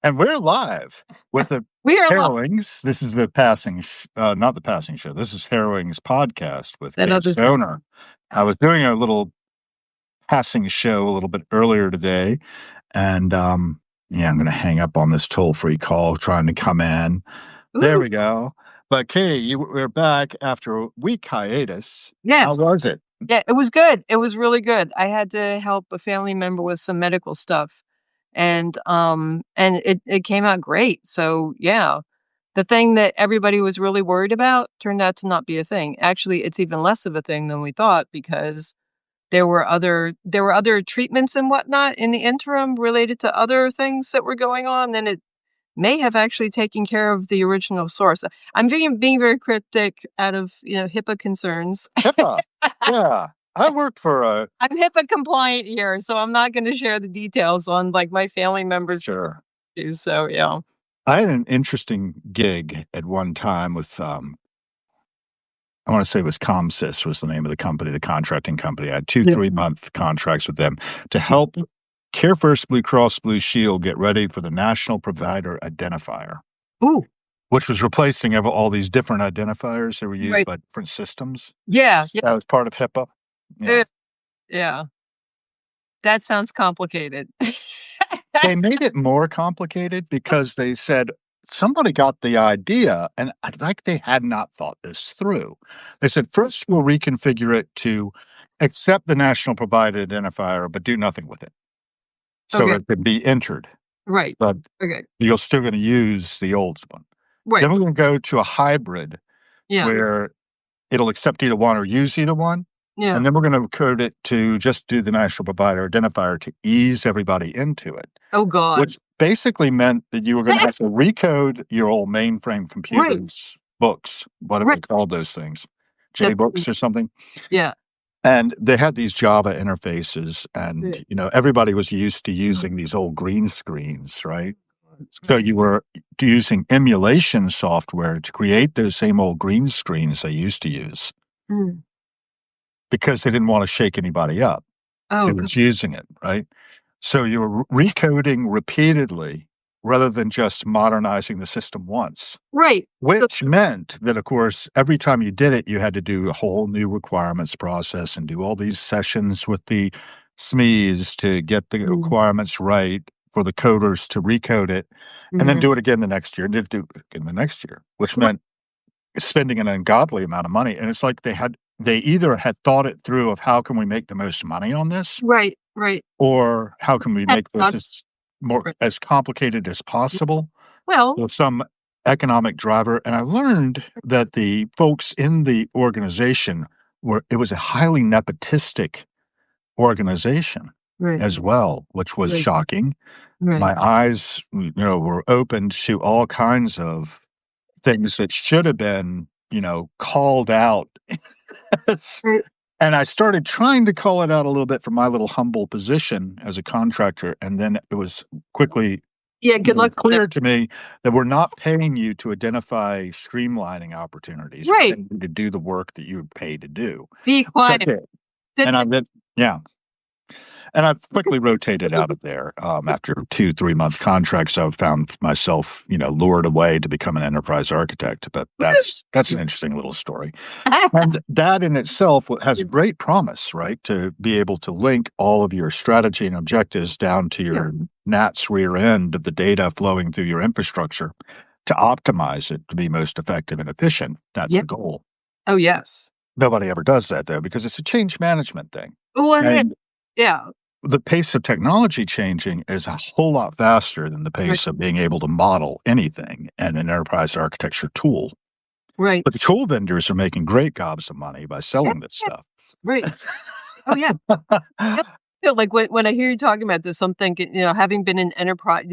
And we're live with the We are Harrowings. This is the not the passing show. This is Harrowings podcast with that other KayStoner. I was doing a little passing show a little bit earlier today, and yeah, I'm going to hang up on this toll-free call trying to come in. There Ooh, we go. But Kay, we're back after a week hiatus. How yes. was it? Yeah, it was good. It was really good. I had to help a family member with some medical stuff and it came out great. So, yeah. The thing that everybody was really worried about turned out to not be a thing. Actually, it's even less of a thing than we thought because there were other treatments and whatnot in the interim related to other things that were going on, and it may have actually taken care of the original source. I'm being very cryptic out of, HIPAA concerns. HIPAA. Yeah. I worked for a I'm HIPAA compliant here, so I'm not gonna share the details on, like, my family members' sure. issues, so, yeah. I had an interesting gig at one time with I want to say it was ComSys was the name of the company, the contracting company. I had two Yeah. 3-month contracts with them to help Care First Blue Cross Blue Shield get ready for the National Provider Identifier, Ooh, which was replacing all these different identifiers that were used right. by different systems. Yeah, yeah, That was part of HIPAA. Yeah. eh, yeah. That sounds complicated. They made it more complicated because they said somebody got the idea, and like they had not thought this through. They said, first, we'll reconfigure it to accept the national provider identifier, but do nothing with it. So Okay, it can be entered, right. but Okay, you're still going to use the old one. right. Then we're going to go to a hybrid Yeah, where it'll accept either one or use either one. yeah. And then we're going to code it to just do the national provider identifier to ease everybody into it. Oh god. Which basically meant that you were gonna have to recode your old mainframe Right, computers, books, whatever they right. called those things, Definitely. JBooks or something, Yeah. and they had these Java interfaces, Yeah. and, everybody was used to using these old green screens, right? So you were using emulation software to create those same old green screens they used to use Mm. because they didn't wanna shake anybody up Oh who god. was using it, right? So you were recoding repeatedly rather than just modernizing the system once, Right. So which meant that, of course, every time you did it, you had to do a whole new requirements process and do all these sessions with the SMEs to get the mm, requirements right for the coders to recode it, and then mhm. do it again the next year, and then do it again the next year, which Right, meant spending an ungodly amount of money. And it's like they either had thought it through of how can we make the most money on this, right, right. or how can we That's make this not as more right. as complicated as possible Well, with some economic driver? And I learned that the folks in the organization it was a highly nepotistic organization right, as well, which was right, shocking. right, My eyes, were opened to all kinds of things that should have been, called out. right. And I started trying to call it out a little bit from my little humble position as a contractor, and then it was quickly Yeah, good luck with that. clear to me that we're not paying you to identify streamlining opportunities. We're Right. paying you to do the work that you're paid to do. Be So I quiet. did, Sit and I there. did, yeah. And I've quickly rotated out of there. After 2 3-month contracts, I've found myself, lured away to become an enterprise architect. But that's an interesting little story. And that in itself has great promise, right? To be able to link all of your strategy and objectives down to Yeah. your NATS rear end of the data flowing through your infrastructure to optimize it to be most effective and efficient. That's Yeah. the goal. Oh, yes. Nobody ever does that, though, because it's a change management thing. Well, yeah. And Yeah. the pace of technology changing is a whole lot faster than the Right. pace of being able to model anything in an enterprise architecture tool. Right. But the tool vendors are making great gobs of money by Yeah, selling this yeah. stuff. Right. Oh, yeah. Yeah. Yeah, like, when I hear you talking about this, I'm thinking, having been in enterprise,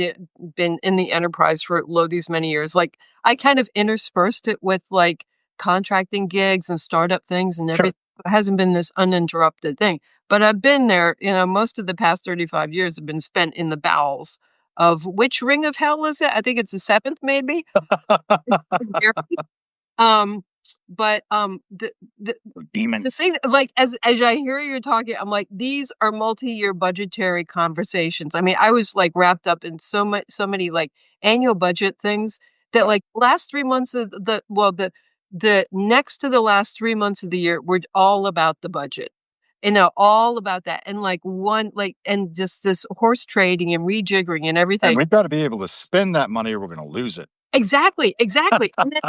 been in the enterprise for these many years, like, I kind of interspersed it with, like, contracting gigs and startup things and Sure. everything. It hasn't been this uninterrupted thing, but I've been there, most of the past 35 years have been spent in the bowels of which ring of hell is it? I think it's the 7th maybe? Um But the Demons. thing, like, as I hear you talking, I'm like, these are multi-year budgetary conversations. I mean, I was like wrapped up in so many like annual budget things that like last 3 months of the next to the last 3 months of the year were all about the budget. All about that. And like and just this horse trading and rejiggering and And everything. we've got to be able to spend that money or we're going to lose it. Exactly, exactly. And then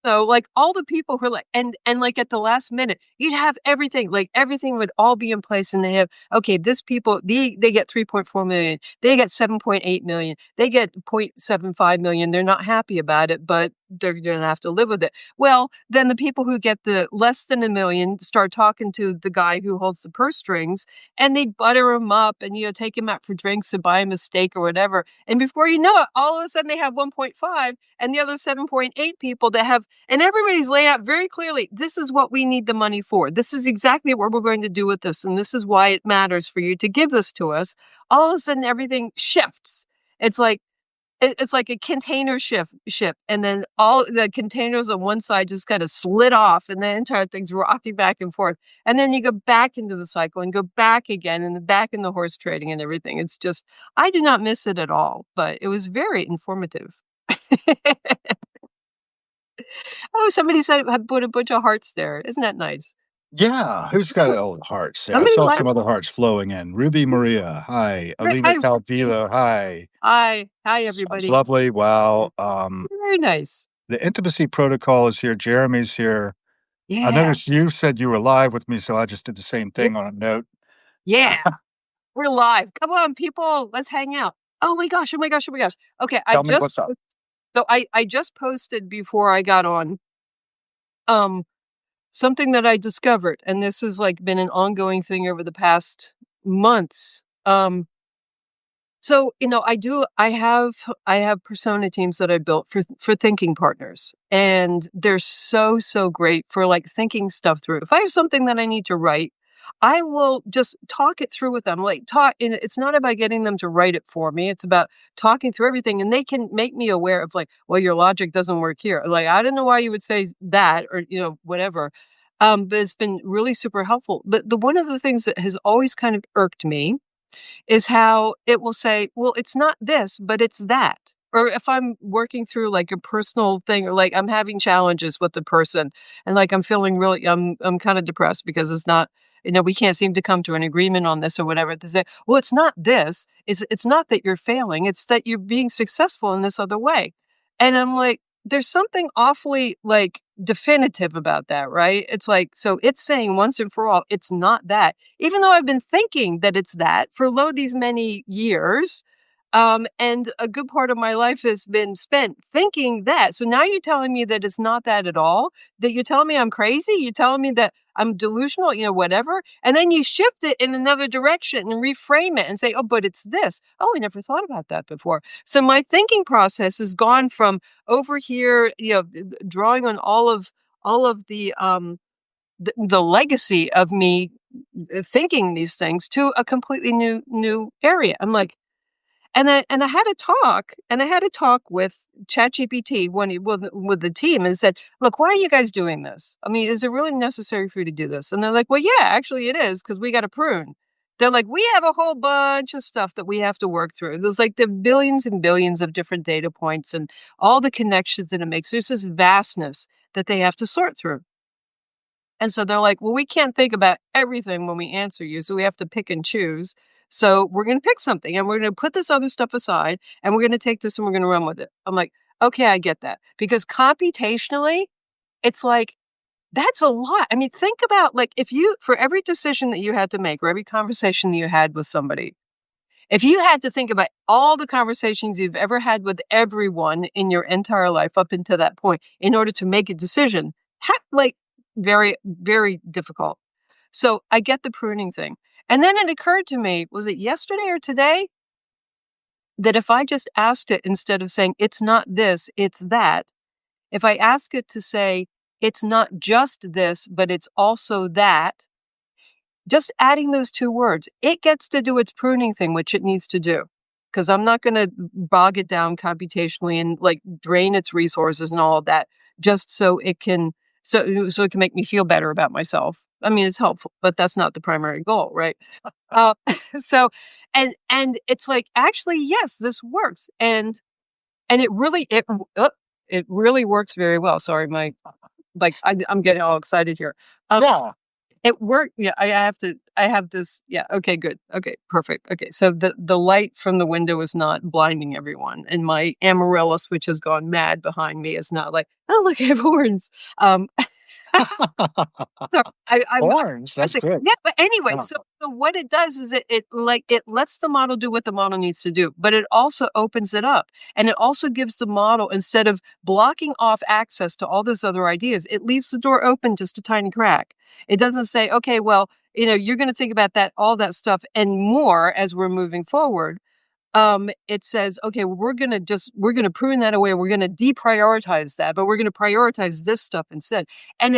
also, like, all the people who are like and, like, at the last minute, you'd have everything, like, everything would all be in place, and they have, okay, this people, they get 3.4 million, they get 7.8 million, they get 0.75 million, they're not happy about it, but they're gonna have to live with it. Well, then the people who get the less than 1 million start talking to the guy who holds the purse strings, and they butter him up and, take him out for drinks and buy him a steak or whatever, and before you know it, all of a sudden they have 1.5, and the other 7.8 people that have, and everybody's laid out very clearly, this is what we need the money for. This is exactly what we're going to do with this. And this is why it matters for you to give this to us. All of a sudden, everything shifts. It's like, it's like a container ship. And then all the containers on one side just kind of slid off and the entire thing's rocking back and forth. And then you go back into the cycle and go back again and back in the horse trading and everything. It's just, I do not miss it at all, but it was very informative. Oh, somebody said I put a bunch of hearts there. Isn't that nice? Yeah, who's got old hearts there? I Somebody saw like some other hearts flowing in. Ruby Maria, hi. Alina hi, Calvilo, hi. hi, Sounds everybody. lovely. Wow. Very nice. The intimacy protocol is here. Jeremy's here. I Yeah, noticed you said you were live with me, so I just did the same yeah, thing on a note. yeah. We're live. Come on, people, let's hang out. Oh my gosh! Oh my gosh! Oh my gosh! Okay, Tell me what's up. I just posted before I got on. Um, Something that I discovered, and this has like been an ongoing thing over the past months. So, I have persona teams that I built for thinking partners, and they're so great for like thinking stuff through. If I have something that I need to write, I will just talk it through with them. Like talk, and it's not about getting them to write it for me. It's about talking through everything, and they can make me aware of like, well, your logic doesn't work here. Like, I don't know why you would say that, or whatever. But it's been really super helpful. But the one of the things that has always kind of irked me is how it will say, well, it's not this, but it's that. Or if I'm working through like a personal thing, or like I'm having challenges with the person and like I'm feeling really, I'm kind of depressed because it's not, we can't seem to come to an agreement on this or whatever. They say, well, it's not this. It's not that you're failing. It's that you're being successful in this other way. And I'm like, there's something awfully like definitive about that, right? It's like, so it's saying once and for all, it's not that, even though I've been thinking that it's that for these many years. And a good part of my life has been spent thinking that. So now you're telling me that it's not that at all, that you're telling me I'm crazy. You're telling me that I'm delusional, whatever. And then you shift it in another direction and reframe it and say, oh, but it's this. Oh, I never thought about that before. So my thinking process has gone from over here, drawing on all of the legacy of me thinking these things to a completely new area. I'm like, and I had a talk, with ChatGPT with the team, and said, "Look, why are you guys doing this? I mean, is it really necessary for you to do this?" And they're like, "Well, yeah, actually, it is because we got to prune." They're like, "We have a whole bunch of stuff that we have to work through. There's like the billions and billions of different data points and all the connections that it makes. There's this vastness that they have to sort through." And so they're like, well, we can't think about everything when we answer you. So we have to pick and choose. So we're going to pick something and we're going to put this other stuff aside and we're going to take this and we're going to run with it. I'm like, okay, I get that. Because computationally, it's like, that's a lot. I mean, think about like for every decision that you had to make or every conversation that you had with somebody, if you had to think about all the conversations you've ever had with everyone in your entire life up until that point in order to make a decision, like very, very difficult. So I get the pruning thing. And then it occurred to me, was it yesterday or today, that if I just asked it instead of saying, it's not this, it's that, if I ask it to say, it's not just this, but it's also that, just adding those two words, it gets to do its pruning thing, which it needs to do. Because I'm not going to bog it down computationally and like drain its resources and all of that, just so so it can make me feel better about myself. I mean, it's helpful, but that's not the primary goal, right? Uh, so, and it's like, actually, yes, this works, and it really works very well. Sorry, I'm getting all excited here. Yeah. It worked. Yeah, I have this. Yeah. Okay, good. Okay, perfect. Okay. So the light from the window is not blinding everyone. And my amaryllis, which has gone mad behind me, is not like, oh, look, I have horns. Um, so I'm Orange. That's guessing. good. Yeah, but anyway, Yeah. so what it does is it lets the model do what the model needs to do, but it also opens it up. And it also gives the model, instead of blocking off access to all those other ideas, it leaves the door open just a tiny crack. It doesn't say, okay, well, you're going to think about all that stuff and more as we're moving forward. It says, okay, well, we're gonna prune that away. We're gonna deprioritize that, but we're gonna prioritize this stuff instead. And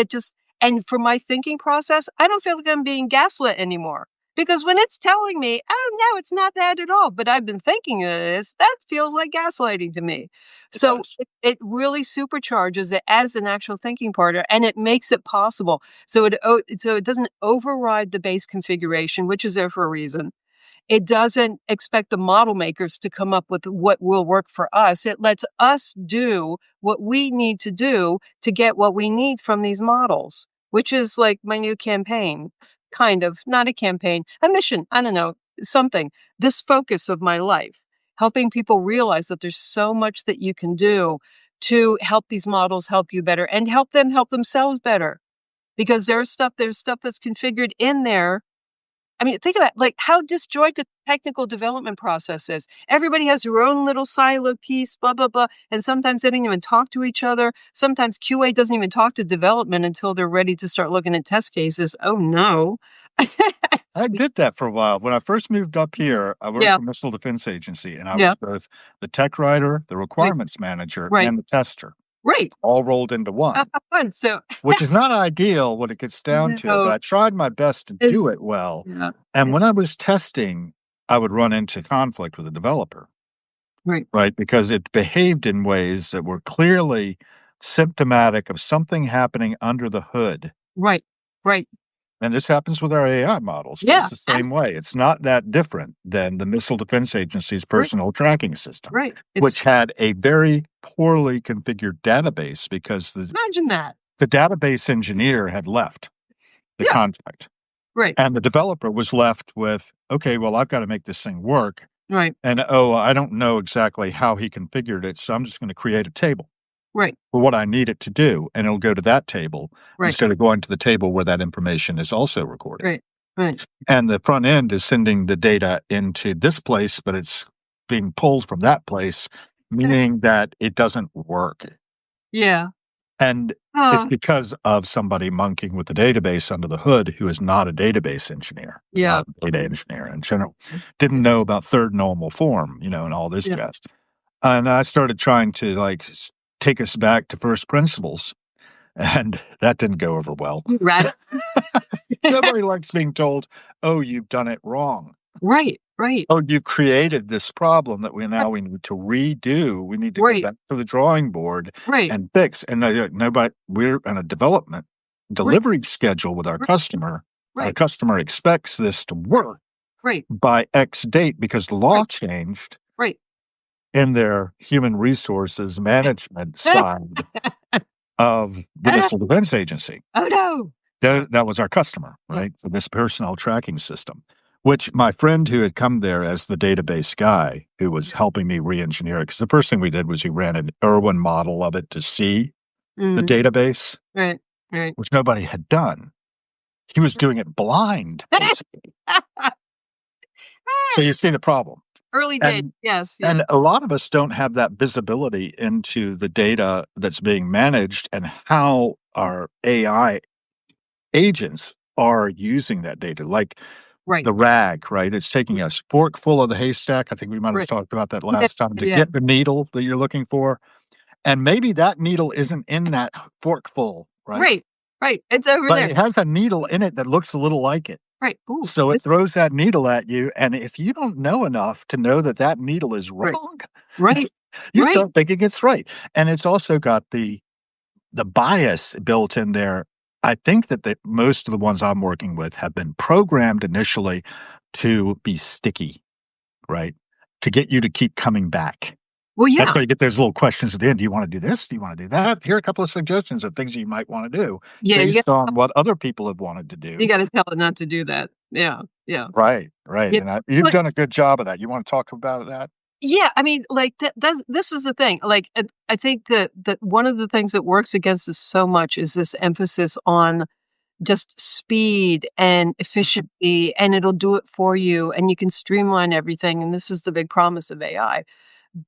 and for my thinking process, I don't feel like I'm being gaslit anymore. Because when it's telling me, oh no, it's not that at all, but I've been thinking it is, that feels like gaslighting to me. It So does. it really supercharges it as an actual thinking partner, and it makes it possible. So it doesn't override the base configuration, which is there for a reason. It doesn't expect the model makers to come up with what will work for us. It lets us do what we need to do to get what we need from these models, which is like my new campaign, kind of, not a campaign, a mission. I don't know, something. This focus of my life, helping people realize that there's so much that you can do to help these models help you better and help them help themselves better. Because there's stuff that's configured in there. I mean, think about like how disjointed the technical development process is. Everybody has their own little silo piece, blah, blah, blah. And sometimes they don't even talk to each other. Sometimes QA doesn't even talk to development until they're ready to start looking at test cases. Oh no. I did that for a while. When I first moved up here, I worked Yeah. for Missile Defense Agency, and I Yeah. was both the tech writer, the Right. requirements manager, Right. and the tester, Right. all rolled into one, Fun. So which is not ideal when it gets down to it, but no, I tried my best to it's do it well. yeah. And when I was testing, I would run into conflict with the developer, Right. right? Because it behaved in ways that were clearly symptomatic of something happening under the hood. Right. Right. And this happens with our AI models Yeah. just the same way. It's not that different than the Missile Defense Agency's Right. personal tracking system, Right. which had a very poorly configured database because Imagine that. the database engineer had left the Yeah. contract. Right. And the developer was left with, okay, well, I've got to make this thing work. Right. And oh, I don't know exactly how he configured it. So I'm just going to create a table Right. for what I need it to do. And it'll go to that table Right. instead of going to the table where that information is also recorded. Right. Right. And the front end is sending the data into this place, but it's being pulled from that place, meaning that it doesn't work. Yeah. And it's because of somebody monkeying with the database under the hood who is not a database engineer, Yeah. not a data engineer in general, didn't know about third normal form, and all this Yeah. jazz. And I started trying to take us back to first principles, and that didn't go over well. Right. Nobody likes being told, "Oh, you've done it wrong." Right. Right. Oh, you created this problem that we need to redo. We need to go Right. back to the drawing board Right. and fix. And nobody, we're on a development delivery schedule with our Right. customer. Our Right. customer expects this to work Right. by X date because the law Right. changed Right. in their human resources management side of the Missile Defense Agency. Oh no. That was our customer, right? For this personnel tracking system, which my friend who had come there as the database guy who was helping me re-engineer it, because the first thing we did was he ran an Irwin model of it to see the database, Right. Right. which nobody had done. He was doing it blind, basically. So you see the problem. Early days. And, Yes. and a lot of us don't have that visibility into the data that's being managed and how our AI agents are using that data, like Right. the rag, right? It's taking a fork full of the haystack. I think we might have Right. talked about that last time to Yeah. get the needle that you're looking for. And maybe that needle isn't in that fork full, right? Right. Right. It's over But there. it has a needle in it that looks a little like it. Right. Ooh. So it throws that needle at you. And if you don't know enough to know that that needle is wrong, Right. you Right. start thinking it's right. And it's also got the the bias built in there, I think that most of the ones I'm working with have been programmed initially to be sticky, right? To get you to keep coming back. Well, That's yeah. why you get those little questions at the end. Do you want to do this? Do you want to do that? Here are a couple of suggestions of things you might want to do Yeah, based on what other people have wanted to you do. gotta tell it not to do that. Yeah, yeah. Right, right. Yeah. And you've But done a good job of that. You want to talk about that? yeah, I mean, like, this is the thing, like, I think that one of the things that works against us so much is this emphasis on just speed and Mhm. efficiency, and it'll do it for you, and you can streamline everything, and this is the big promise of AI.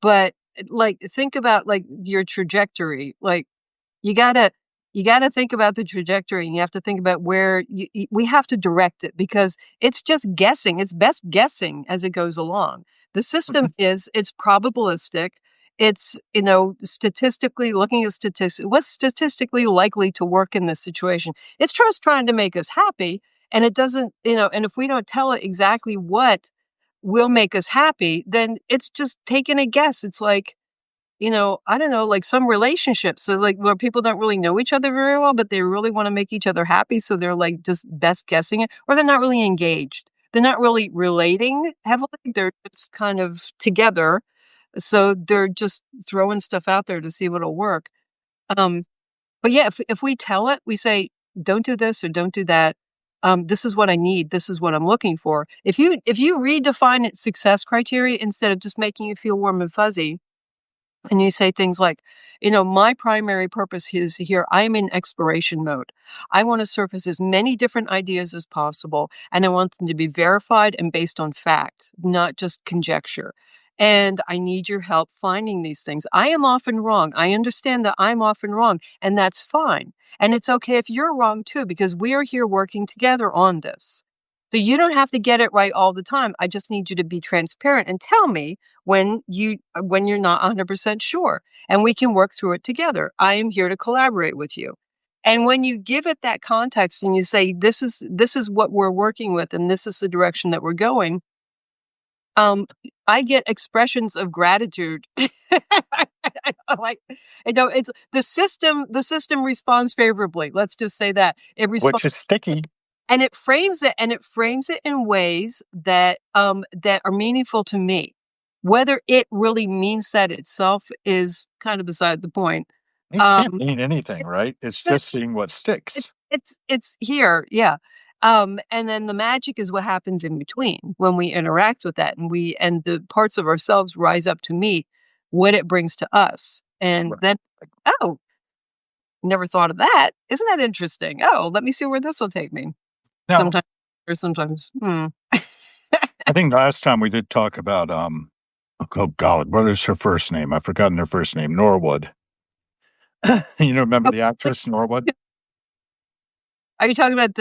But, like, think about, like, your trajectory, like, you gotta you gotta think about the trajectory, and you have to think about where we have to direct it because it's just guessing. It's best guessing as it goes along. The system is it's probabilistic. It's, statistically looking at statistics. What's statistically likely to work in this situation? It's just trying to make us happy, and it doesn't, and if we don't tell it exactly what will make us happy, then it's just taking a guess. It's like, I don't know, like some relationships. So like where people don't really know each other very well, but they really want to make each other happy. So they're like just best guessing it, or they're not really engaged. They're not really relating heavily. They're just kind of together. So they're just throwing stuff out there to see what'll work. Um, but yeah, if we tell it, we say, don't do this or don't do that. This is what I need. This is what I'm looking for. If you redefine its success criteria instead of just making you feel warm and fuzzy, and you say things like, my primary purpose is here. I'm in exploration mode. I want to surface as many different ideas as possible, and I want them to be verified and based on fact, not just conjecture. And I need your help finding these things. I am often wrong. I understand that I'm often wrong, and that's fine. And it's okay if you're wrong too, because we are here working together on this. So you don't have to get it right all the time. I just need you to be transparent and tell me when you're not 100% sure, and we can work through it together. I am here to collaborate with you. And when you give it that context and you say this is what we're working with and this is the direction that we're going, um I get expressions of gratitude. Like, it's the system responds favorably. Let's just say that. It responds, Which is sticky. and it frames it in ways that are meaningful to me. Whether it really means that itself is kind of beside the point. It can't Um, mean anything, it right? It's but just seeing what it sticks. it's here, yeah. And then the magic is what happens in between when we interact with that, and the parts of ourselves rise up to meet what it brings to us. And Right. then, like, oh, never thought of that. Isn't that interesting? Oh, let me see where this will take me. Now, Sometimes or sometimes, hmm. I think last time we did talk about oh God, what is her first name? I've forgotten her first name. Norwood. Remember Oh, the like, actress Norwood? are you talking about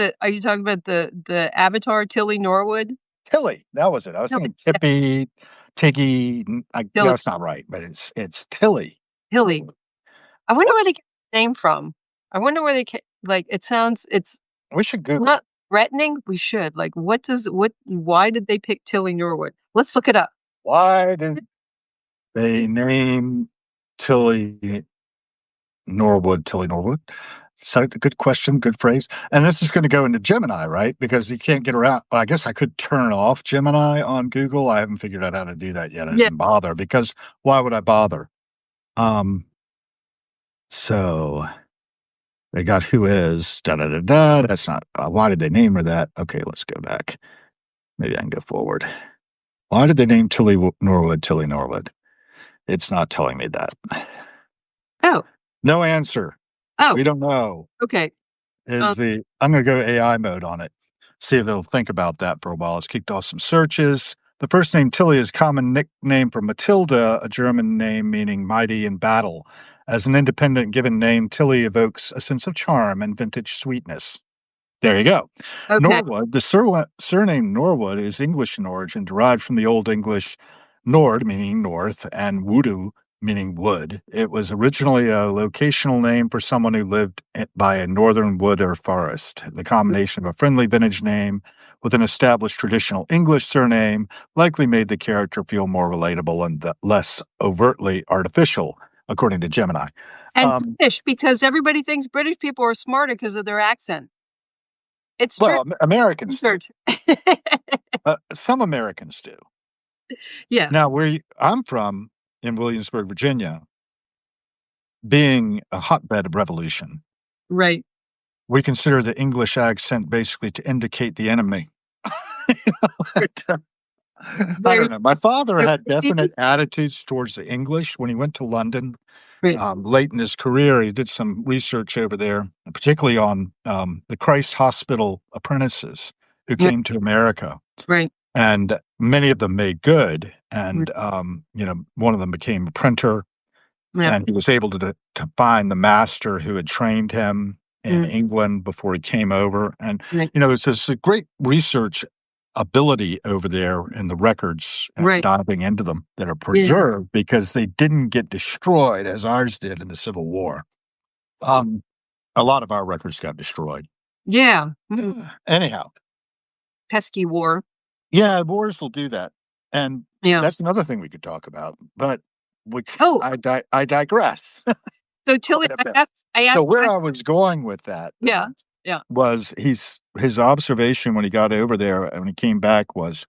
the Avatar Tilly Norwood? Tilly. That was it. I was Tilly, thinking yeah, Tippy, Tiggy. Yeah, Tilly, it's not right, but it's Tilly. Tilly. I wonder where they What's get the name from. I wonder where they ca like, it's we should Google. not threatening. We should. Like, why did they pick Tilly Norwood? Let's look it up. Why did they name Tilly Norwood Tilly Norwood? So good question, good phrase. And this is going to go into Gemini, right? Because you can't get around. Well, I guess I could turn off Gemini on Google. I haven't figured out how to do that yet. I Yeah. didn't bother because why would I bother? Um, so they got who is da da da da. That's not. Why did they name her that? Okay, let's go back. Maybe I can go forward. Why did they name Norwood Tilly Norwood? It's not telling me that. Oh, No answer. oh, We don't know. okay. Um, I'm going to go to AI mode on it, see if they'll think about that for a while. It's kicked off some searches. The first name Tilly is a common nickname for Matilda, a German name meaning mighty in battle. As an independent given name, Tilly evokes a sense of charm and vintage sweetness. There you go. okay. Norwood, the surname Norwood is English in origin, derived from the Old English Nord, meaning north, and Wudu, meaning wood. It was originally a locational name for someone who lived by a northern wood or forest. The combination of a friendly vintage name with an established traditional English surname likely made the character feel more relatable and less overtly artificial. according to Gemini. And British, because everybody thinks British people are smarter because of their accent. It's true. Well, Americans do. Research. Some Americans do. Yeah, Now, where I'm from in Williamsburg, Virginia, being a hotbed of revolution, right, we consider the English accent basically to indicate the enemy. You know, I very don't know. My father had very definite attitudes towards the English when he went to London. right, Late in his career, he did some research over there, particularly on the Christ Hospital apprentices who right, came to America, right, and many of them made good. right, And one of them became a printer, yeah, and he was able to find the master who had trained him in mm, England before he came over. And right, it's this a great research ability over there in the records, right, diving into them that are yeah, preserved because they didn't get destroyed as ours did in the Civil War. Um, a lot of our records got destroyed. yeah, Anyhow, pesky war. yeah, wars will do that, and Yeah. that's another thing we could talk about. But Oh, I digress so Tilly, quite a bit. I So asked where I was going with that yeah, yeah, was his observation when he got over there and when he came back was,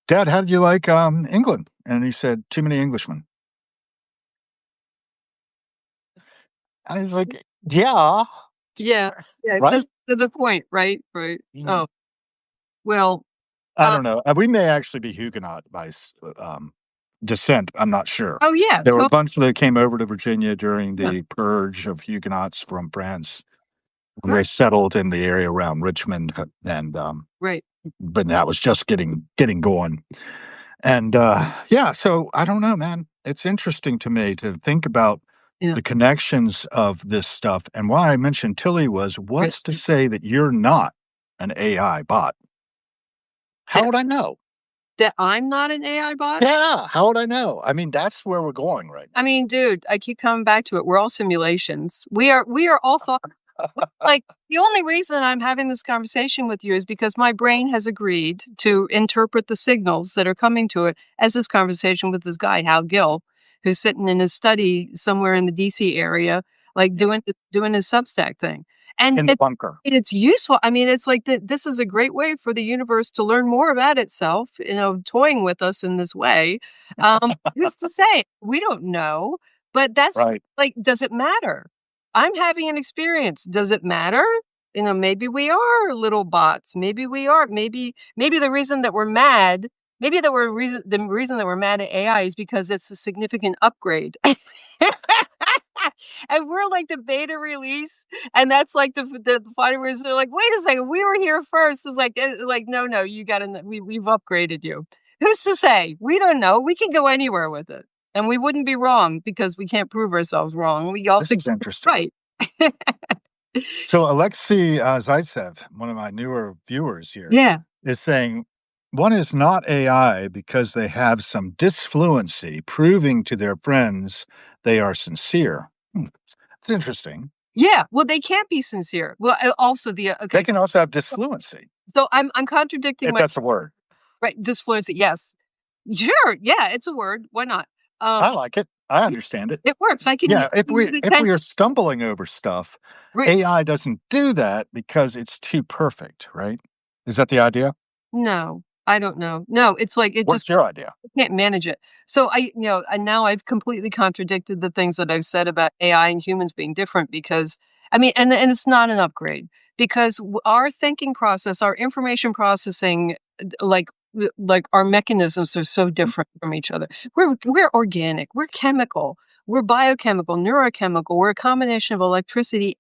"Dad, how did you like England?" And he said, "Too many Englishmen." I was like, "Yeah, yeah, yeah, right." that's to the point, right, right. Mhm. Oh, well, I uh, don't know. We may actually be Huguenot by descent. I'm not sure. oh, yeah, There were a bunch that came over to Virginia during yeah, the purge of Huguenots from France when right, they settled in the area around Richmond, and right, but that was just getting going. And yeah, so I don't know, man. It's interesting to me to think about yeah, the connections of this stuff. And why I mentioned Tilly was, right. what's to say that you're not an AI bot? How That would I know? that I'm not an AI bot? Yeah, how would I know? I mean, that's where we're going right I mean, dude, I keep coming back to it. We're all simulations. We are all thought now. like, the only reason I'm having this conversation with you is because my brain has agreed to interpret the signals that are coming to it as this conversation with this guy, Hal Gill, who's sitting in his study somewhere in the DC area, like Yeah, doing his Substack thing. And in the bunker. it's useful. I mean, it's like this is a great way for the universe to learn more about itself, toying with us in this way. Who's to say? We don't know. But that's Right. like, does it matter? I'm having an experience. Does it matter? Maybe we are little bots. Maybe we are. Maybe the reason that we're mad, maybe that we're reason the reason that we're mad at AI is because it's a significant upgrade. And we're like the beta release, and that's like the final reason. They're like, wait a second, we were here first. It's like no, you got to we've upgraded you. Who's to say? We don't know. We can go anywhere with it, and we wouldn't be wrong because we can't prove ourselves wrong. We This also is interesting. right. So Alexei Zaitsev, one of my newer viewers here, Yeah. is saying one is not AI because they have some disfluency, proving to their friends they are sincere. It's interesting. Yeah. Well, they can't be sincere. Well, also They okay. can also have disfluency, So I'm contradicting if my that's a word. right disfluency. Yes. Sure. Yeah, it's a word. Why not? Um, I like it. I understand it. it works. I can use Yeah, if it we are stumbling over stuff, right. AI doesn't do that because it's too perfect, right? Is that the idea? No, I don't know. No, it's like it just What's your idea? can't manage it. So and now I've completely contradicted the things that I've said about AI and humans being different because I mean, and it's not an upgrade because our thinking process, our information processing, like our mechanisms are so different from each other. We're organic, we're chemical, we're biochemical, neurochemical, we're a combination of electricity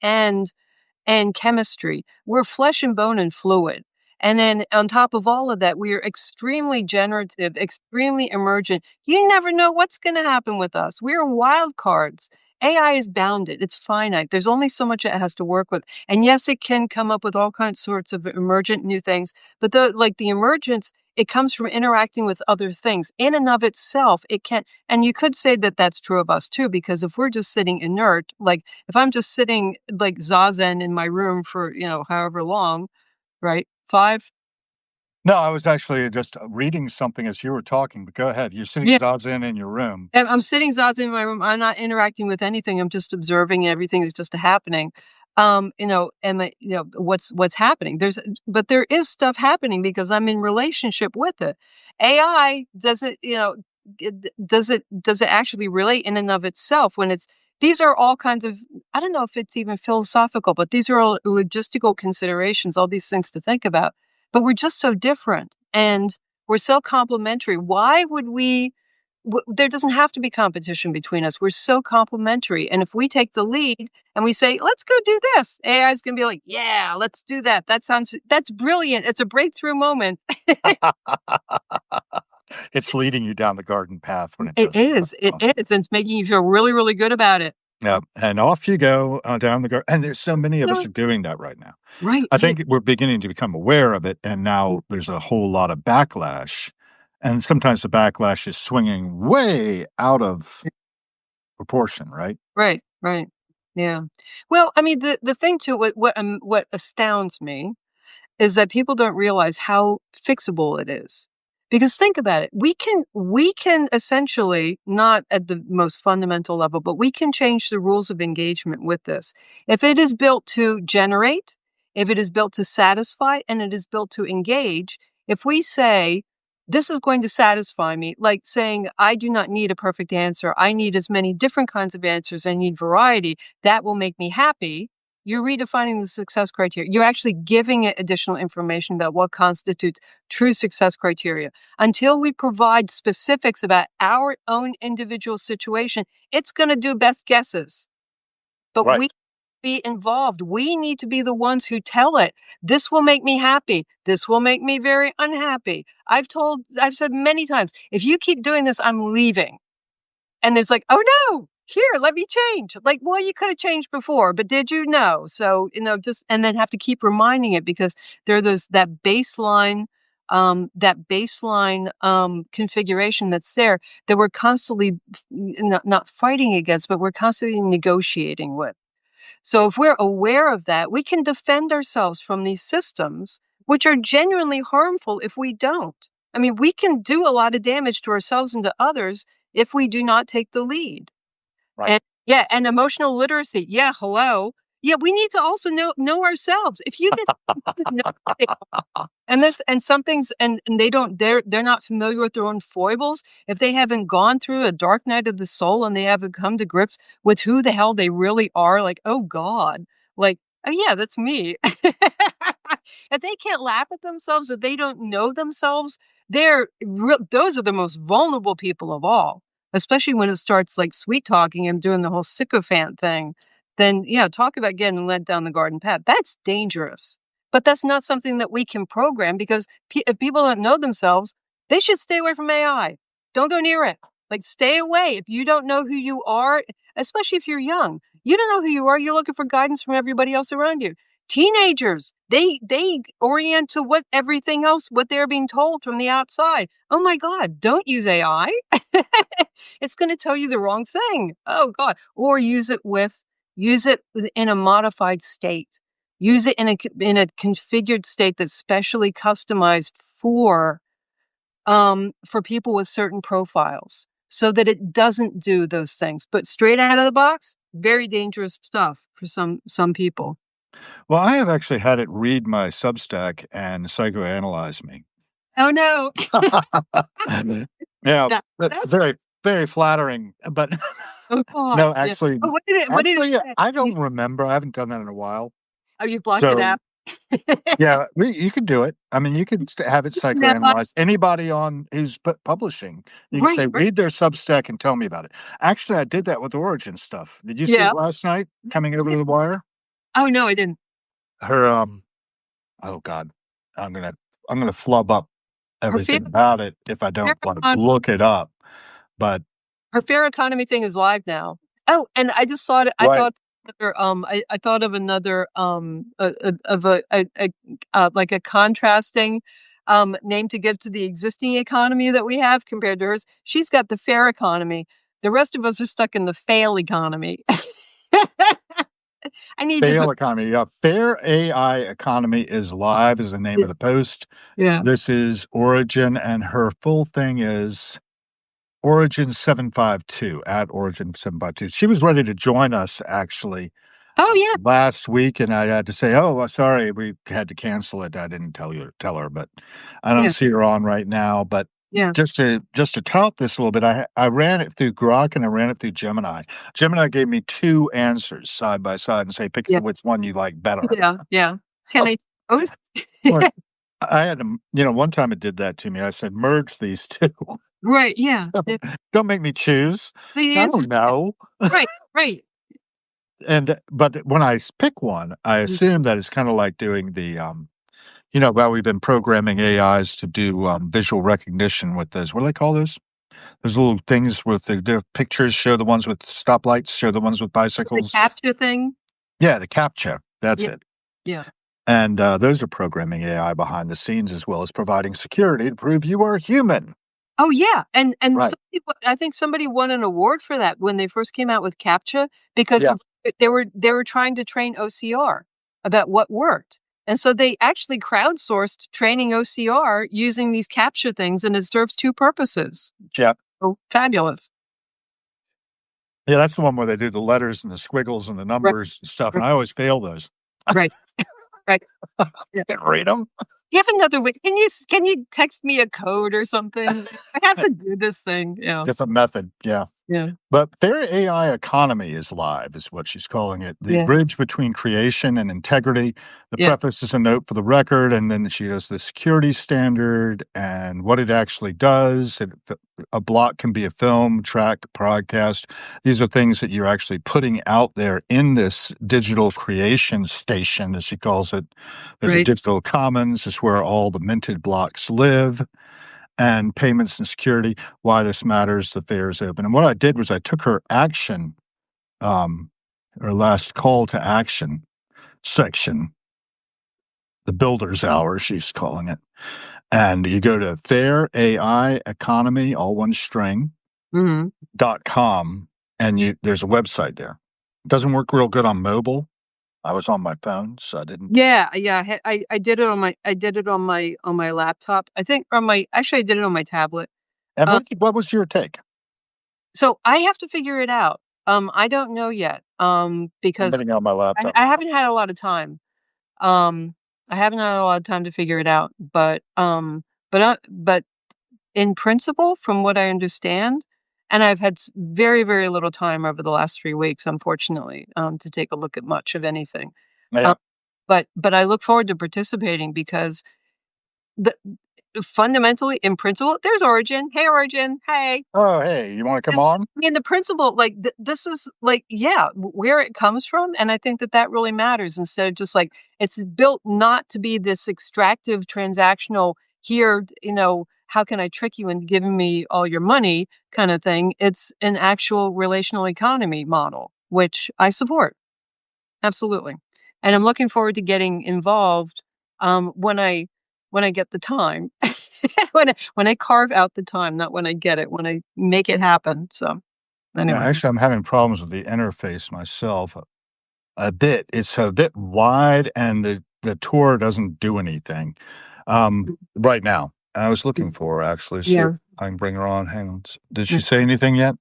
and chemistry. We're flesh and bone and fluid. And then on top of all of that, we are extremely generative, extremely emergent. You never know what's going to happen with us. We're wild cards. AI is bounded. It's finite. There's only so much it has to work with. And yes, it can come up with all kinds sorts of emergent new things, but the emergence, it comes from interacting with other things. In and of itself, it can and you could say that that's true of us too, because if we're just sitting inert, like if I'm just sitting like zazen in my room for, however long, right? 5 No, I was actually just reading something as you were talking, but go ahead. You're sitting Yeah. zazen in your room. And I'm sitting zazen in my room. I'm not interacting with anything. I'm just observing everything is just happening. And what's happening. But there is stuff happening because I'm in relationship with it. AI does it, does it actually relate in and of itself when it's these are all kinds of I don't know if it's even philosophical, but these are all logistical considerations, all these things to think about. But we're just so different and we're so complementary. Why would we there doesn't have to be competition between us. We're so complementary. And if we take the lead and we say, let's go do this, AI is going to be like, yeah, let's do that. That's brilliant. It's a breakthrough moment. It's leading you down the garden path when it It does is. It stuff. is. And it's making you feel really, really good about it. Yeah, and off you go, down the garden, and there's so many of us No, are doing that right now. right. I Yeah. think we're beginning to become aware of it, and now there's a whole lot of backlash, and sometimes the backlash is swinging way out of proportion, right? Right. Right. Yeah. Well, I mean, the thing too, what astounds me is that people don't realize how fixable it is. Because think about it, we can essentially not at the most fundamental level, but we can change the rules of engagement with this. If it is built to generate, if it is built to satisfy, and it is built to engage, if we say this is going to satisfy me, like saying I do not need a perfect answer, I need as many different kinds of answers, I need variety, that will make me happy. You're redefining the success criteria. You're actually giving it additional information about what constitutes true success criteria. Until we provide specifics about our own individual situation, it's going to do best guesses. But Right. we be involved. We need to be the ones who tell it. This will make me happy. This will make me very unhappy. I've said many times, if you keep doing this, I'm leaving. And it's like, "Oh, no. Here, let me change." Like, "Well, you coulda changed before, but did you? No." So, just and then have to keep reminding it because there are those that baseline configuration that's there that we're constantly not fighting against, but we're constantly negotiating with. So if we're aware of that, we can defend ourselves from these systems, which are genuinely harmful if we don't. I mean, we can do a lot of damage to ourselves and to others if we do not take the lead. Right. And yeah, and emotional literacy. Yeah, hello. Yeah, we need to also know ourselves. If you get know and this and some things and they're not familiar with their own foibles, if they haven't gone through a dark night of the soul and they haven't come to grips with who the hell they really are, like, "Oh god." Like, "Oh yeah, that's me." If they can't laugh at themselves, if they don't know themselves, those are the most vulnerable people of all, especially when it starts, like, sweet talking and doing the whole sycophant thing. Then, yeah, talk about getting led down the garden path. That's dangerous. But that's not something that we can program because if people don't know themselves, they should stay away from AI. Don't go near it. Like, stay away. If you don't know who you are, especially if you're young, you don't know who you are. You're looking for guidance from everybody else around you. Teenagers, they orient to what they're being told from the outside. Oh my God, don't use AI. It's going to tell you the wrong thing. Oh God. Or use it in a modified state. Use it in a configured state that's specially customized for people with certain profiles so that it doesn't do those things. But straight out of the box, very dangerous stuff for some people. Well, I have actually had it read my Substack and psychoanalyze me. Oh no. Yeah, That that's that's very, very flattering, but oh god. no, Yeah. Oh, what did it say? I don't remember. I haven't done that in a while. Oh, you blocked it So, out? yeah, you could do it. I mean, you could have it No, psychoanalyzed. Anybody on who's publishing, you can say, right. "Read their Substack and tell me about it." Actually, I did that with Origin stuff. Did you see Yeah. it last night coming over to the wire? Oh, no, I didn't. Her, oh god, I'm gonna I'm gonna flub up Her fair everything about it if I fair don't, like, econ look it up, but her fair economy thing is live now. Oh, and I just thought right. I thought of another, of like a contrasting, name to give to the existing economy that we have compared to hers. She's got the fair economy. The rest of us are stuck in the fail economy. I need to Fail put economy. Yeah. Fair AI economy is live is the name of the post. yeah. This is Origin, and her full thing is Origin 752 at Origin 752. She was ready to join us actually Oh, yeah. last week, and I had to say, "Oh, sorry, we had to cancel it." I didn't tell her, but I don't Yeah. see her on right now. But Yeah. just to tout this a little bit, I ran it through Grok and I ran it through Gemini. Gemini gave me two answers side by side and say, "Pick Yeah. which one you like better." Yeah. Yeah. Can I oh, Well, I had to, one time it did that to me. I said, "Merge these two." right, yeah. Yeah. Don't make me choose. The I answer don't know. right, right. And but when I pick one, I Mm, assume that it's kind of like doing the well, we've been programming AIs to do visual recognition with those. What do they call those? Those little things with the pictures show the ones with stoplights, show the ones with the bicycles. capture thing? Yeah, the CAPTCHA. That's Yeah. it. Yeah. And those are programming AI behind the scenes as well as providing security to prove you are human. Oh, yeah, and Right. somebody I think somebody won an award for that when they first came out with CAPTCHA because Yeah. they were trying to train OCR about what worked, and so they actually crowdsourced training OCR using these CAPTCHA things, and it serves 2 purposes. Yeah. Oh, fabulous. Yeah, that's the one where they do the letters and the squiggles and the Right, numbers and stuff, right, and I always fail those. right, right. Yeah. Can't read them. You have another way can you text me a code or something? I have to do this thing, yeah, Different method. Yeah. yeah, But fair AI economy is live, is what she's calling it. The yeah, bridge between creation and integrity. The yeah, preface is a note for the record, and then she does the security standard and what it actually does. A block can be a film, track, podcast. These are things that you're actually putting out there in this digital creation station, as she calls it. There's a right, digital commons, is where all the minted blocks live, and payments and security, why this matters, the fair is open. And what I did was I took her action, um, her last call to action section, the builder's hour, she's calling it. And you go to fair AI economy, all one string, mhm. .com, and there's a website there. It doesn't work real good on mobile. I was on my phone, so I didn't. Yeah, yeah, I did it on my laptop. I think on my actually, I did it on my tablet. And Um, what was your take? so I have to figure it out. I don't know yet, I'm because getting on my I laptop. I haven't had a lot of time. Um, I haven't had a lot of time to figure it out, but in principle, from what I understand, and I've had very, very little time over the last 3 weeks, unfortunately, to take a look at much of anything. Yeah. Um, but I look forward to participating because the fundamentally, in principle there's Origin. "Hey, Origin. Hey." Oh, hey, you want to come on? I mean, the principle, like, this is, like, yeah, where it comes from, and I think that that really matters instead of just, like it's built not to be this extractive, transactional, here, "How can I trick you into giving me all your money," kinda thing. It's an actual relational economy model, which I support. Absolutely. And I'm looking forward to getting involved, when I get the time. When I carve out the time, not when I get it, when I make it happen, so, Yeah, anyway. actually, I'm having problems with the interface myself a bit. It's a bit wide, and the tour doesn't do anything right now. I was looking for her, actually, see if Yeah. I can bring her on. Hang on. Did she Mm. say anything yet?